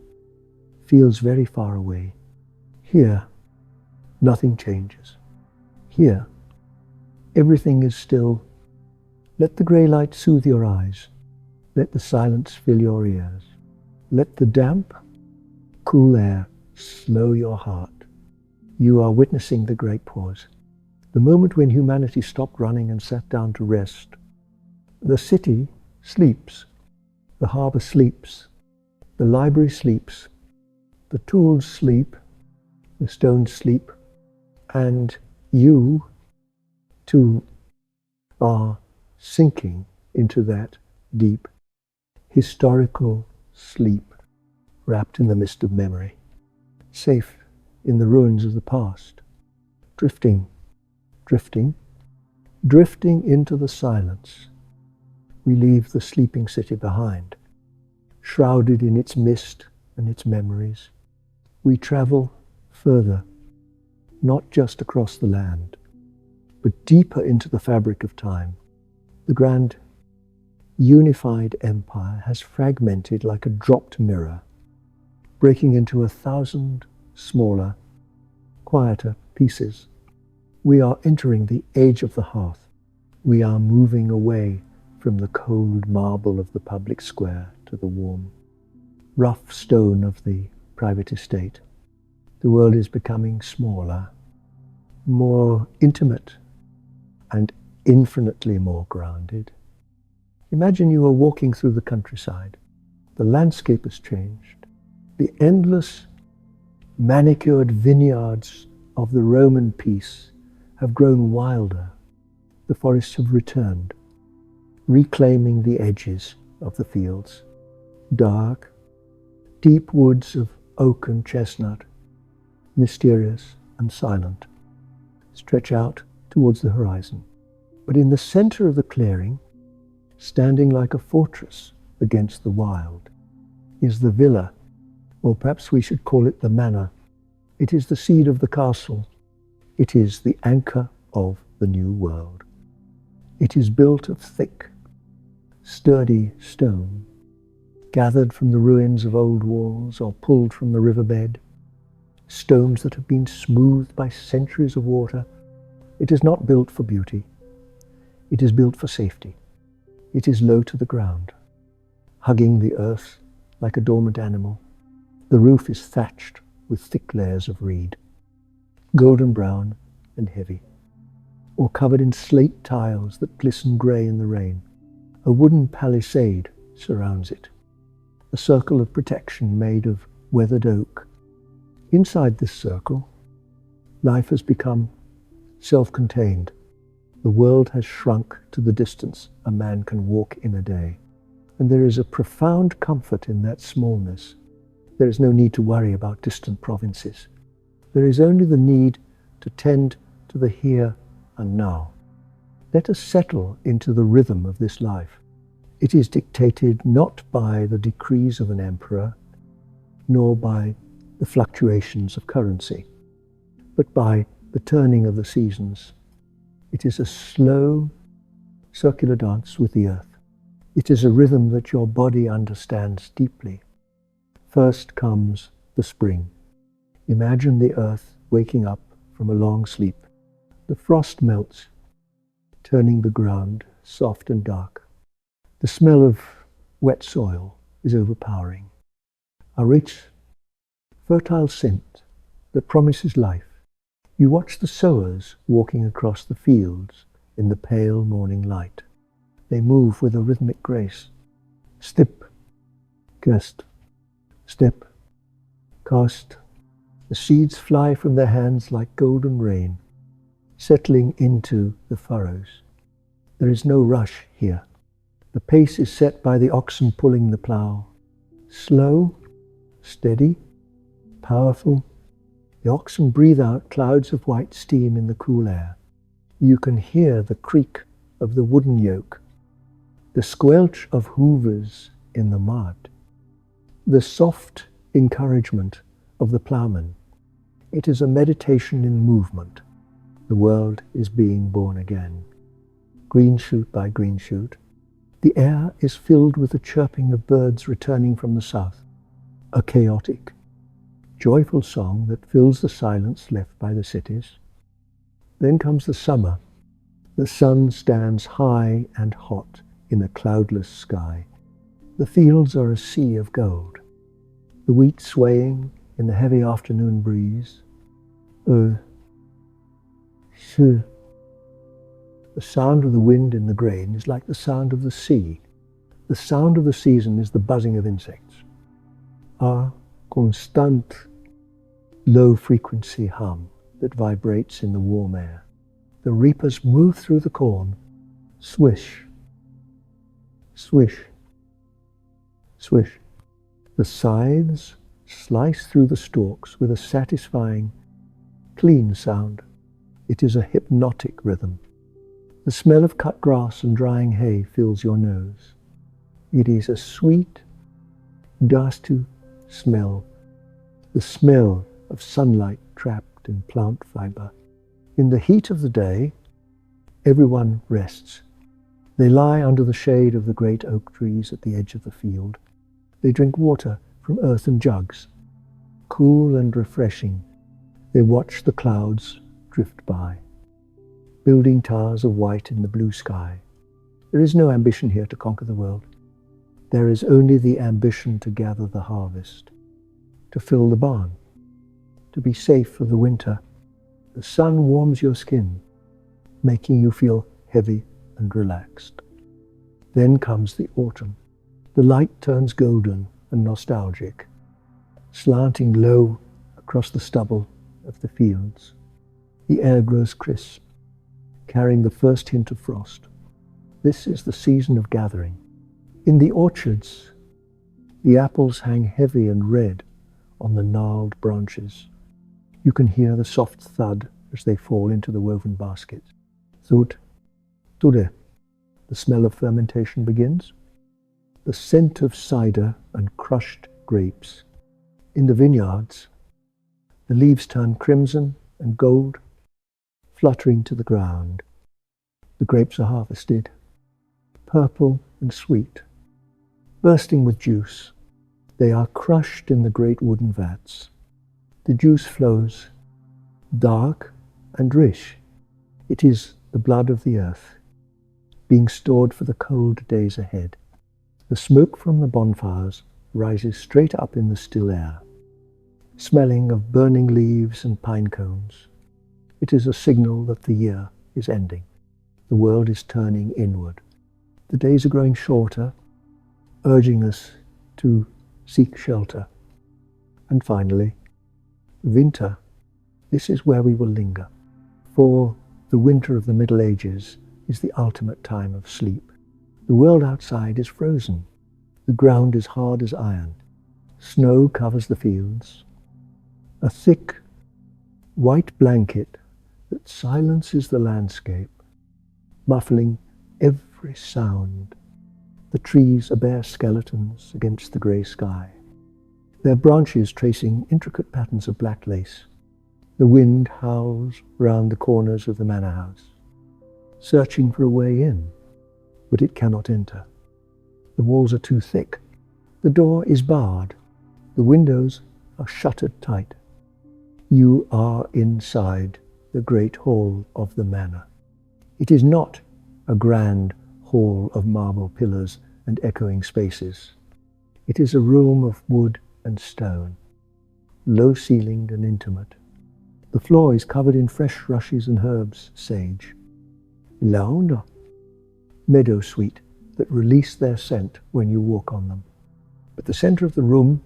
[SPEAKER 1] Feels very far away. Here, nothing changes. Here, everything is still. Let the grey light soothe your eyes. Let the silence fill your ears. Let the damp, cool air slow your heart. You are witnessing the great pause, the moment when humanity stopped running and sat down to rest. The city sleeps. The harbour sleeps. The library sleeps. The tools sleep. The stones sleep. And you, too, are sinking into that deep, historical sleep, wrapped in the mist of memory, safe in the ruins of the past, drifting, drifting, drifting into the silence. We leave the sleeping city behind, shrouded in its mist and its memories. We travel further, not just across the land, but deeper into the fabric of time. The grand, unified empire has fragmented like a dropped mirror, breaking into 1,000 smaller, quieter pieces. We are entering the age of the hearth. We are moving away from the cold marble of the public square to the warm, rough stone of the private estate. The world is becoming smaller, more intimate, and infinitely more grounded. Imagine you are walking through the countryside. The landscape has changed. The endless, manicured vineyards of the Roman peace have grown wilder. The forests have returned. reclaiming the edges of the fields. Dark, deep woods of oak and chestnut, mysterious and silent, stretch out towards the horizon. But in the center of the clearing, standing like a fortress against the wild, is the villa, or perhaps we should call it the manor. It is the seed of the castle. It is the anchor of the new world. It is built of thick, sturdy stone, gathered from the ruins of old walls or pulled from the riverbed, stones that have been smoothed by centuries of water. It is not built for beauty. It is built for safety. It is low to the ground, hugging the earth like a dormant animal. The roof is thatched with thick layers of reed, golden brown and heavy, or covered in slate tiles that glisten grey in the rain. A wooden palisade surrounds it, a circle of protection made of weathered oak. Inside this circle, life has become self-contained. The world has shrunk to the distance a man can walk in a day. And there is a profound comfort in that smallness. There is no need to worry about distant provinces. There is only the need to tend to the here and now. Let us settle into the rhythm of this life. It is dictated not by the decrees of an emperor, nor by the fluctuations of currency, but by the turning of the seasons. It is a slow, circular dance with the earth. It is a rhythm that your body understands deeply. First comes the spring. Imagine the earth waking up from a long sleep. The frost melts, turning the ground soft and dark. The smell of wet soil is overpowering. A rich, fertile scent that promises life. You watch the sowers walking across the fields in the pale morning light. They move with a rhythmic grace. Step, cast, step, cast. The seeds fly from their hands like golden rain, settling into the furrows. There is no rush here. The pace is set by the oxen pulling the plough. Slow, steady, powerful. The oxen breathe out clouds of white steam in the cool air. You can hear the creak of the wooden yoke, the squelch of hoovers in the mud, the soft encouragement of the ploughman. It is a meditation in movement. The world is being born again. Green shoot by green shoot, the air is filled with the chirping of birds returning from the south, a chaotic, joyful song that fills the silence left by the cities. Then comes the summer. The sun stands high and hot in a cloudless sky. The fields are a sea of gold, the wheat swaying in the heavy afternoon breeze. The sound of the wind in the grain is like the sound of the sea. The sound of the season is the buzzing of insects. A constant, low-frequency hum that vibrates in the warm air. The reapers move through the corn. Swish, swish, swish. The scythes slice through the stalks with a satisfying, clean sound. It is a hypnotic rhythm. The smell of cut grass and drying hay fills your nose. It is a sweet, dusty smell, the smell of sunlight trapped in plant fiber. In the heat of the day, everyone rests. They lie under the shade of the great oak trees at the edge of the field. They drink water from earthen jugs. Cool and refreshing, they watch the clouds drift by, building towers of white in the blue sky. There is no ambition here to conquer the world. There is only the ambition to gather the harvest, to fill the barn, to be safe for the winter. The sun warms your skin, making you feel heavy and relaxed. Then comes the autumn. The light turns golden and nostalgic, slanting low across the stubble of the fields. The air grows crisp, carrying the first hint of frost. This is the season of gathering. In the orchards, the apples hang heavy and red on the gnarled branches. You can hear the soft thud as they fall into the woven baskets. Thud, tude. The smell of fermentation begins. The scent of cider and crushed grapes. In the vineyards, the leaves turn crimson and gold, fluttering to the ground. The grapes are harvested, purple and sweet, bursting with juice. They are crushed in the great wooden vats. The juice flows, dark and rich. It is the blood of the earth, being stored for the cold days ahead. The smoke from the bonfires rises straight up in the still air, smelling of burning leaves and pine cones. It is a signal that the year is ending. The world is turning inward. The days are growing shorter, urging us to seek shelter. And finally, winter. This is where we will linger. For the winter of the Middle Ages is the ultimate time of sleep. The world outside is frozen. The ground is hard as iron. Snow covers the fields. A thick, white blanket that silences the landscape, muffling every sound. The trees are bare skeletons against the grey sky, their branches tracing intricate patterns of black lace. The wind howls round the corners of the manor house, searching for a way in, but it cannot enter. The walls are too thick. The door is barred. The windows are shuttered tight. You are inside the great hall of the manor. It is not a grand hall of marble pillars and echoing spaces. It is a room of wood and stone, low-ceilinged and intimate. The floor is covered in fresh rushes and herbs, sage, lavender, meadowsweet that release their scent when you walk on them. But the center of the room,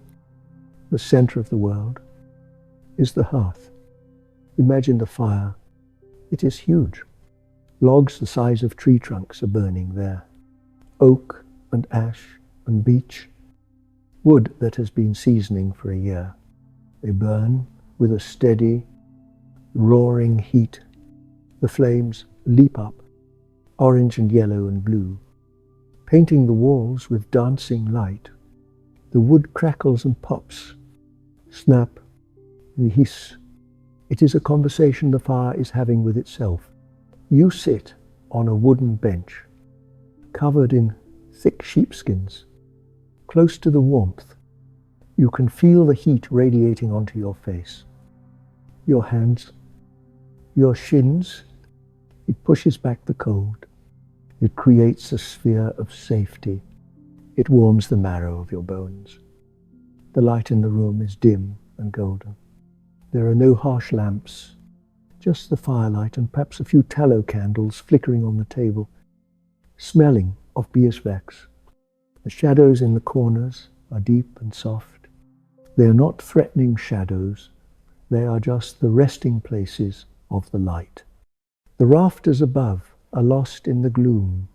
[SPEAKER 1] the center of the world, is the hearth. Imagine the fire. It is huge. Logs the size of tree trunks are burning there. Oak and ash and beech, wood that has been seasoning for a year. They burn with a steady, roaring heat. The flames leap up, orange and yellow and blue, painting the walls with dancing light. The wood crackles and pops, snap and hiss. It is a conversation the fire is having with itself. You sit on a wooden bench, covered in thick sheepskins, close to the warmth. You can feel the heat radiating onto your face, your hands, your shins. It pushes back the cold. It creates a sphere of safety. It warms the marrow of your bones. The light in the room is dim and golden. There are no harsh lamps, just the firelight and perhaps a few tallow candles flickering on the table, smelling of beeswax. The shadows in the corners are deep and soft. They are not threatening shadows. They are just the resting places of the light. The rafters above are lost in the gloom,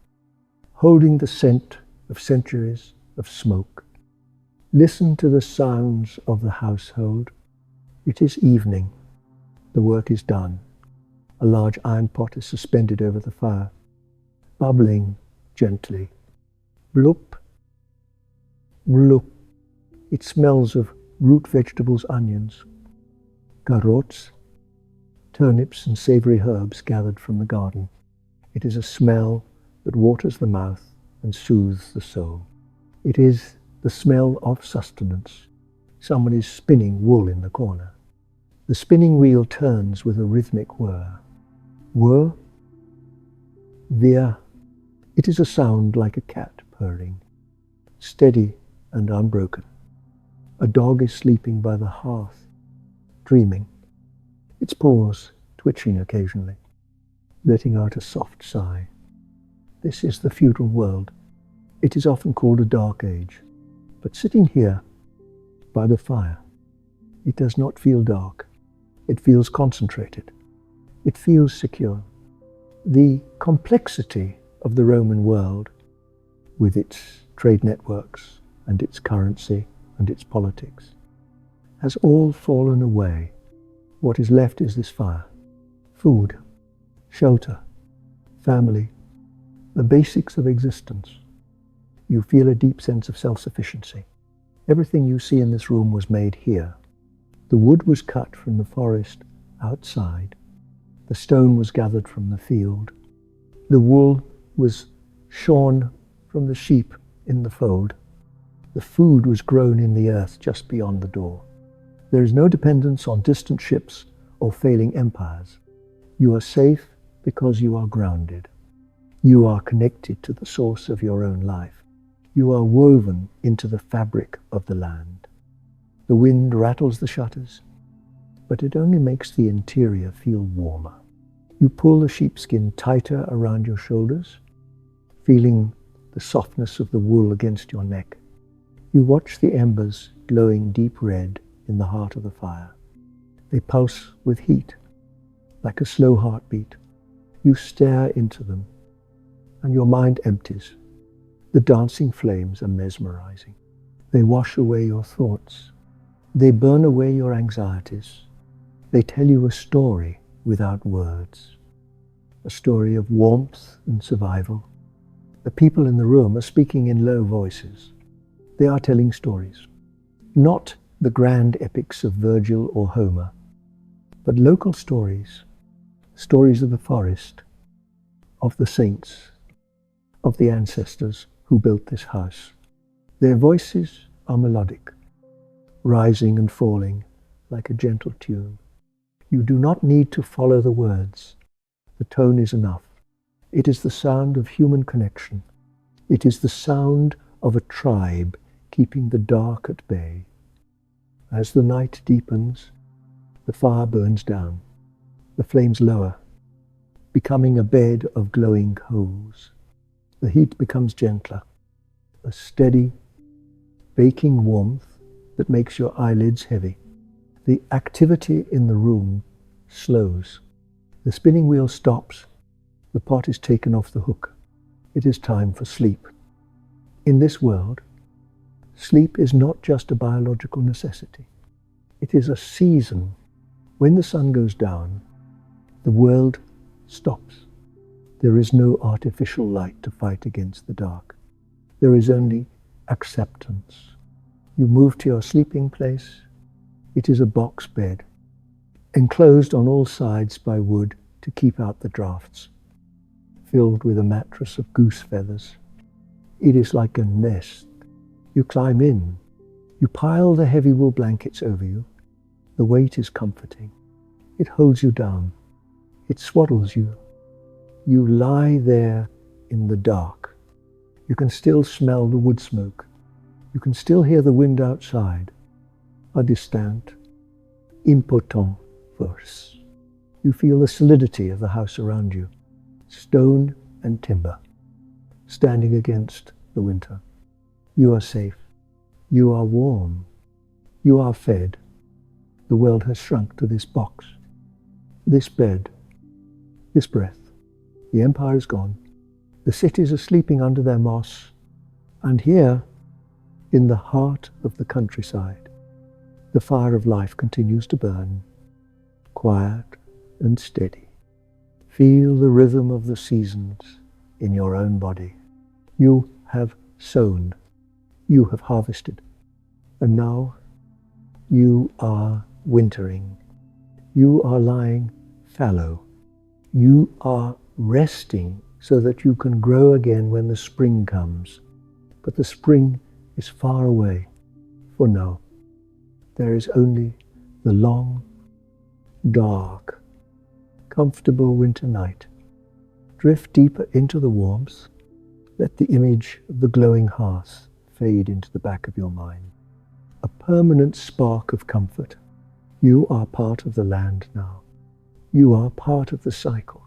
[SPEAKER 1] holding the scent of centuries of smoke. Listen to the sounds of the household. It is evening. The work is done. A large iron pot is suspended over the fire, bubbling gently. Bloop, bloop. It smells of root vegetables, onions, carrots, turnips and savory herbs gathered from the garden. It is a smell that waters the mouth and soothes the soul. It is the smell of sustenance. Someone is spinning wool in the corner. The spinning wheel turns with a rhythmic whir. Whir, veer. It is a sound like a cat purring, steady and unbroken. A dog is sleeping by the hearth, dreaming, its paws twitching occasionally, letting out a soft sigh. This is the feudal world. It is often called a dark age, but sitting here by the fire, it does not feel dark. It feels concentrated. It feels secure. The complexity of the Roman world, with its trade networks and its currency and its politics, has all fallen away. What is left is this fire, food, shelter, family, the basics of existence. You feel a deep sense of self-sufficiency. Everything you see in this room was made here. The wood was cut from the forest outside. The stone was gathered from the field. The wool was shorn from the sheep in the fold. The food was grown in the earth just beyond the door. There is no dependence on distant ships or failing empires. You are safe because you are grounded. You are connected to the source of your own life. You are woven into the fabric of the land. The wind rattles the shutters, but it only makes the interior feel warmer. You pull the sheepskin tighter around your shoulders, feeling the softness of the wool against your neck. You watch the embers glowing deep red in the heart of the fire. They pulse with heat, like a slow heartbeat. You stare into them, and your mind empties. The dancing flames are mesmerizing. They wash away your thoughts. They burn away your anxieties. They tell you a story without words, a story of warmth and survival. The people in the room are speaking in low voices. They are telling stories, not the grand epics of Virgil or Homer, but local stories, stories of the forest, of the saints, of the ancestors who built this house. Their voices are melodic, rising and falling like a gentle tune. You do not need to follow the words. The tone is enough. It is the sound of human connection. It is the sound of a tribe keeping the dark at bay. As the night deepens, the fire burns down. The flames lower, becoming a bed of glowing coals. The heat becomes gentler, a steady, baking warmth that makes your eyelids heavy. The activity in the room slows. The spinning wheel stops. The pot is taken off the hook. It is time for sleep. In this world, sleep is not just a biological necessity. It is a season. When the sun goes down, the world stops. There is no artificial light to fight against the dark. There is only acceptance. You move to your sleeping place. It is a box bed, enclosed on all sides by wood to keep out the drafts, filled with a mattress of goose feathers. It is like a nest. You climb in. You pile the heavy wool blankets over you. The weight is comforting. It holds you down. It swaddles you. You lie there in the dark. You can still smell the wood smoke. You can still hear the wind outside, a distant, impotent verse. You feel the solidity of the house around you, stone and timber, standing against the winter. You are safe. You are warm. You are fed. The world has shrunk to this box, this bed, this breath. The empire is gone. The cities are sleeping under their moss. And here, in the heart of the countryside, the fire of life continues to burn, quiet and steady. Feel the rhythm of the seasons in your own body. You have sown. You have harvested. And now you are wintering. You are lying fallow. You are resting so that you can grow again when the spring comes. But the spring is far away. For now, there is only the long, dark, comfortable winter night. Drift deeper into the warmth. Let the image of the glowing hearth fade into the back of your mind. A permanent spark of comfort. You are part of the land now. You are part of the cycle.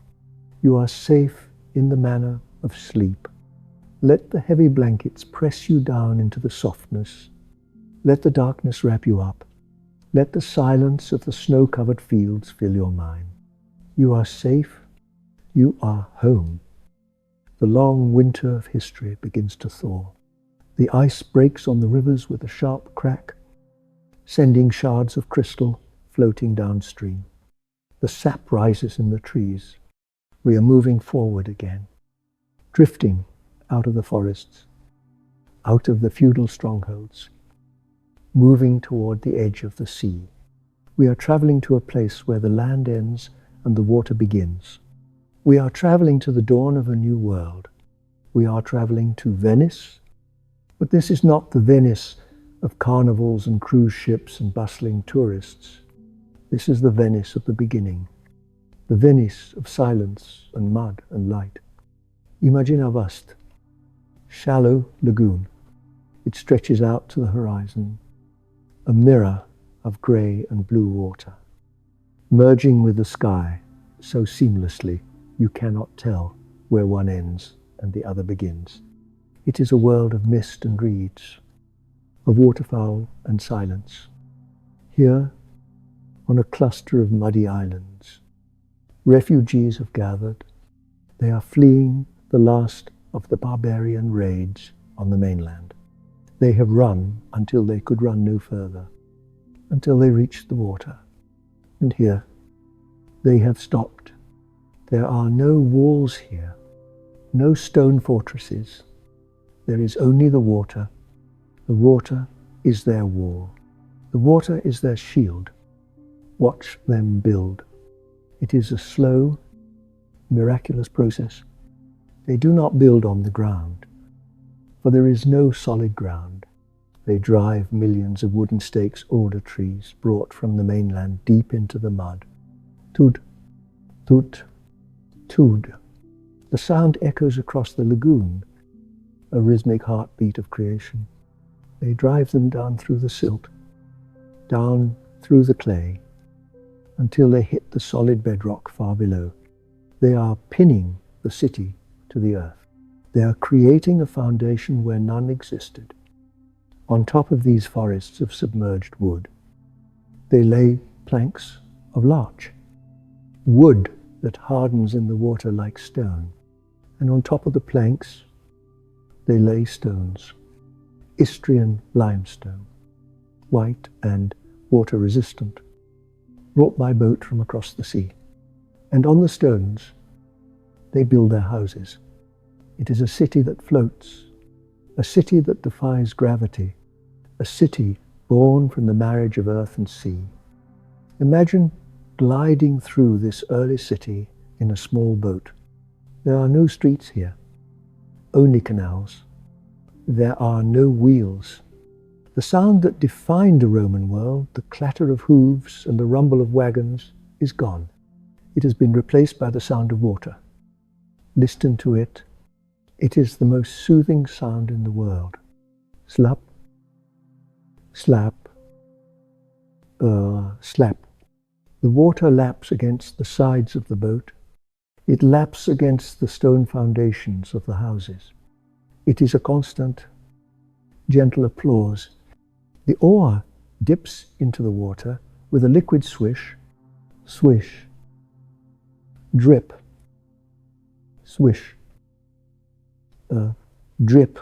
[SPEAKER 1] You are safe in the manner of sleep. Let the heavy blankets press you down into the softness. Let the darkness wrap you up. Let the silence of the snow-covered fields fill your mind. You are safe. You are home. The long winter of history begins to thaw. The ice breaks on the rivers with a sharp crack, sending shards of crystal floating downstream. The sap rises in the trees. We are moving forward again, drifting out of the forests, out of the feudal strongholds, moving toward the edge of the sea. We are traveling to a place where the land ends and the water begins. We are traveling to the dawn of a new world. We are traveling to Venice, but this is not the Venice of carnivals and cruise ships and bustling tourists. This is the Venice of the beginning, the Venice of silence and mud and light. Imagine a vast, shallow lagoon. It stretches out to the horizon, a mirror of grey and blue water, merging with the sky so seamlessly you cannot tell where one ends and the other begins. It is a world of mist and reeds, of waterfowl and silence. Here, on a cluster of muddy islands, refugees have gathered. They are fleeing the last of the barbarian raids on the mainland. They have run until they could run no further, until they reached the water. And here, they have stopped. There are no walls here, no stone fortresses. There is only the water. The water is their wall. The water is their shield. Watch them build. It is a slow, miraculous process. They do not build on the ground, for there is no solid ground. They drive millions of wooden stakes, alder trees, brought from the mainland deep into the mud. Tud, tut, tud. The sound echoes across the lagoon, a rhythmic heartbeat of creation. They drive them down through the silt, down through the clay, until they hit the solid bedrock far below. They are pinning the city to the earth. They are creating a foundation where none existed. On top of these forests of submerged wood, they lay planks of larch, wood that hardens in the water like stone. And on top of the planks, they lay stones, Istrian limestone, white and water resistant, brought by boat from across the sea. And on the stones, they build their houses. It is a city that floats, a city that defies gravity, a city born from the marriage of earth and sea. Imagine gliding through this early city in a small boat. There are no streets here, only canals. There are no wheels. The sound that defined the Roman world, the clatter of hooves and the rumble of wagons, is gone. It has been replaced by the sound of water. Listen to it. It is the most soothing sound in the world. Slap, slap, slap. The water laps against the sides of the boat. It laps against the stone foundations of the houses. It is a constant, gentle applause. The oar dips into the water with a liquid swish, swish, drip, swish, drip.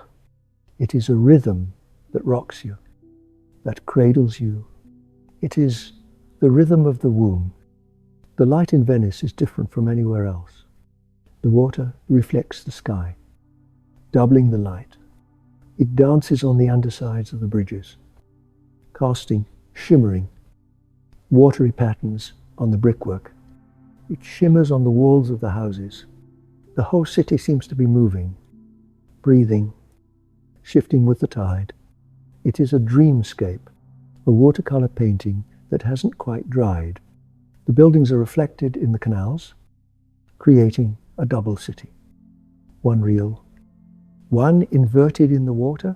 [SPEAKER 1] It is a rhythm that rocks you, that cradles you. It is the rhythm of the womb. The light in Venice is different from anywhere else. The water reflects the sky, doubling the light. It dances on the undersides of the bridges, casting, shimmering, watery patterns on the brickwork. It shimmers on the walls of the houses. The whole city seems to be moving, breathing, shifting with the tide. It is a dreamscape, a watercolor painting that hasn't quite dried. The buildings are reflected in the canals, creating a double city. One real, one inverted in the water.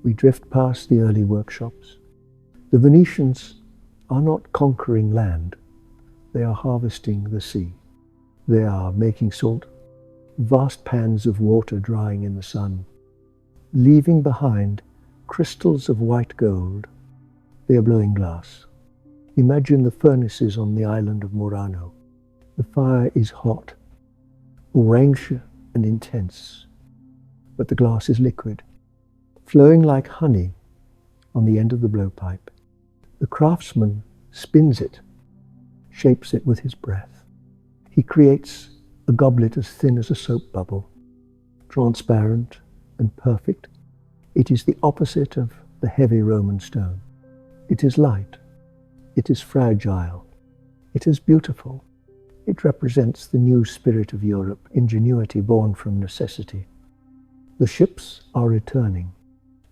[SPEAKER 1] We drift past the early workshops. The Venetians are not conquering land. They are harvesting the sea. They are making salt, vast pans of water drying in the sun, leaving behind crystals of white gold. They are blowing glass. Imagine the furnaces on the island of Murano. The fire is hot, orange and intense, but the glass is liquid, flowing like honey on the end of the blowpipe. The craftsman spins it, shapes it with his breath. He creates a goblet as thin as a soap bubble, transparent and perfect. It is the opposite of the heavy Roman stone. It is light. It is fragile. It is beautiful. It represents the new spirit of Europe, ingenuity born from necessity. The ships are returning,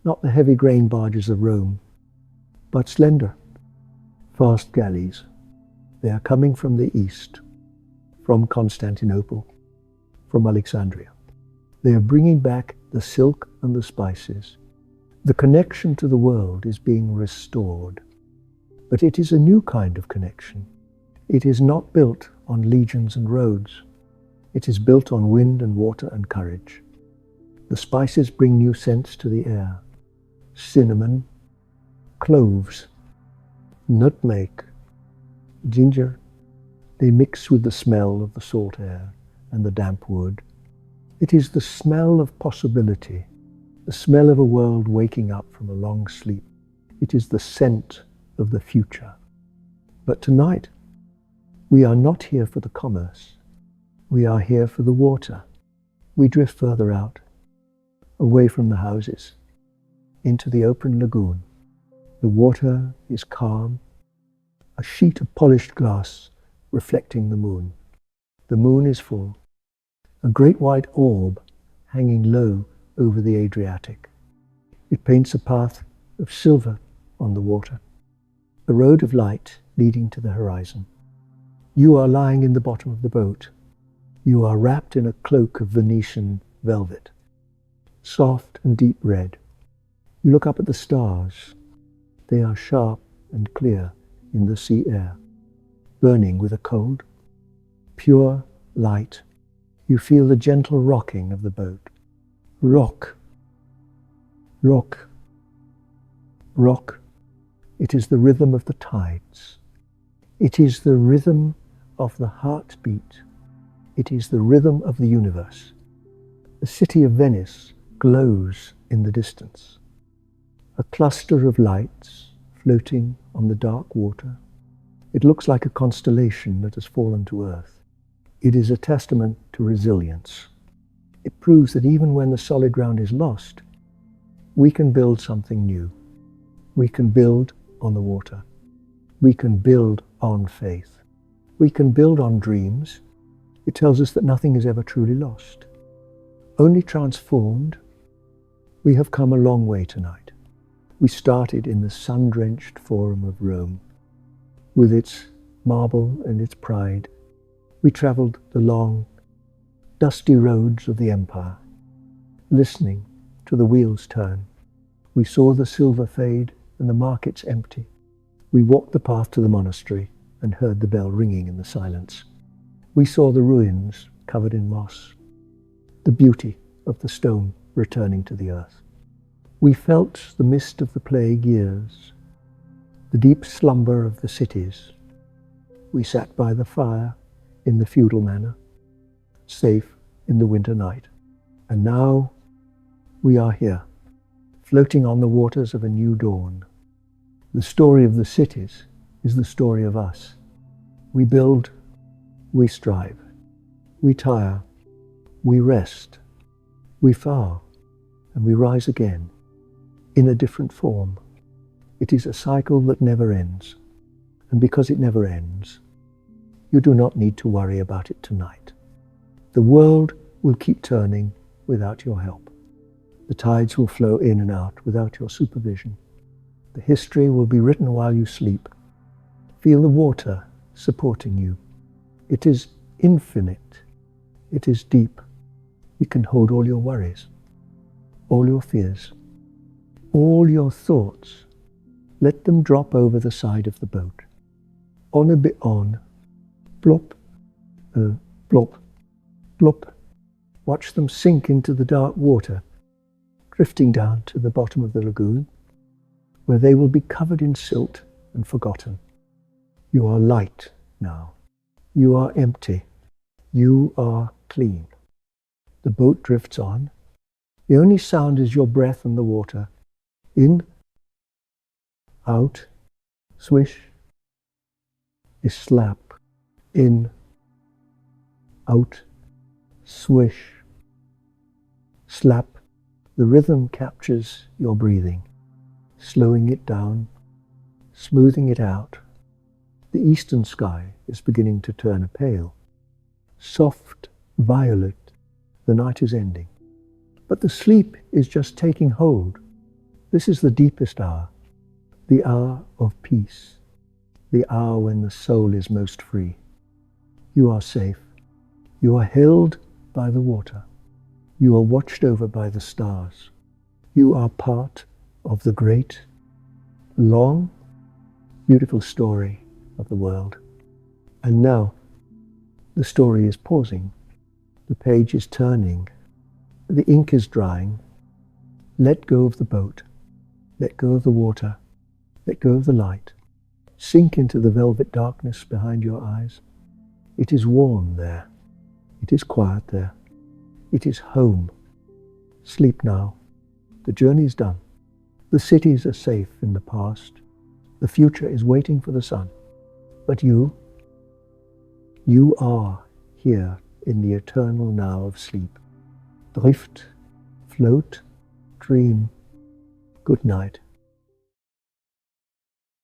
[SPEAKER 1] not the heavy grain barges of Rome, but slender, fast galleys. They are coming from the east, from Constantinople, from Alexandria. They are bringing back the silk and the spices. The connection to the world is being restored, but it is a new kind of connection. It is not built on legions and roads. It is built on wind and water and courage. The spices bring new scents to the air. Cinnamon, cloves, nutmeg, ginger. They mix with the smell of the salt air and the damp wood. It is the smell of possibility, the smell of a world waking up from a long sleep. It is the scent of the future. But tonight, we are not here for the commerce. We are here for the water. We drift further out, away from the houses, into the open lagoon. The water is calm, a sheet of polished glass reflecting the moon. The moon is full, a great white orb hanging low over the Adriatic. It paints a path of silver on the water, a road of light leading to the horizon. You are lying in the bottom of the boat. You are wrapped in a cloak of Venetian velvet, soft and deep red. You look up at the stars. They are sharp and clear in the sea air, burning with a cold, pure light. You feel the gentle rocking of the boat. Rock, rock, rock. It is the rhythm of the tides. It is the rhythm of the heartbeat. It is the rhythm of the universe. The city of Venice glows in the distance, a cluster of lights floating on the dark water. It looks like a constellation that has fallen to earth. It is a testament to resilience. It proves that even when the solid ground is lost, we can build something new. We can build on the water. We can build on faith. We can build on dreams. It tells us that nothing is ever truly lost, only transformed. We have come a long way tonight. We started in the sun-drenched Forum of Rome, with its marble and its pride. We traveled the long, dusty roads of the empire, listening to the wheels turn. We saw the silver fade and the markets empty. We walked the path to the monastery and heard the bell ringing in the silence. We saw the ruins covered in moss, the beauty of the stone returning to the earth. We felt the mist of the plague years, the deep slumber of the cities. We sat by the fire in the feudal manor, safe in the winter night. And now we are here, floating on the waters of a new dawn. The story of the cities is the story of us. We build, we strive, we tire, we rest, we fall, and we rise again in a different form. It is a cycle that never ends. And because it never ends, you do not need to worry about it tonight. The world will keep turning without your help. The tides will flow in and out without your supervision. The history will be written while you sleep. Feel the water supporting you. It is infinite. It is deep. It can hold all your worries, all your fears, all your thoughts. Let them drop over the side of the boat. On a bit on. Plop, plop, plop. Watch them sink into the dark water, drifting down to the bottom of the lagoon, where they will be covered in silt and forgotten. You are light now. You are empty. You are clean. The boat drifts on. The only sound is your breath and the water. In, out, swish, a slap. In, out, swish, slap. The rhythm captures your breathing, slowing it down, smoothing it out. The eastern sky is beginning to turn a pale. Soft violet, the night is ending. But the sleep is just taking hold. This is the deepest hour, the hour of peace, the hour when the soul is most free. You are safe. You are held by the water. You are watched over by the stars. You are part of the great, long, beautiful story of the world. And now, the story is pausing. The page is turning. The ink is drying. Let go of the boat. Let go of the water. Let go of the light. Sink into the velvet darkness behind your eyes. It is warm there. It is quiet there. It is home. Sleep now. The journey is done. The cities are safe in the past. The future is waiting for the sun. But you are here in the eternal now of sleep. Drift, float, dream. Good night.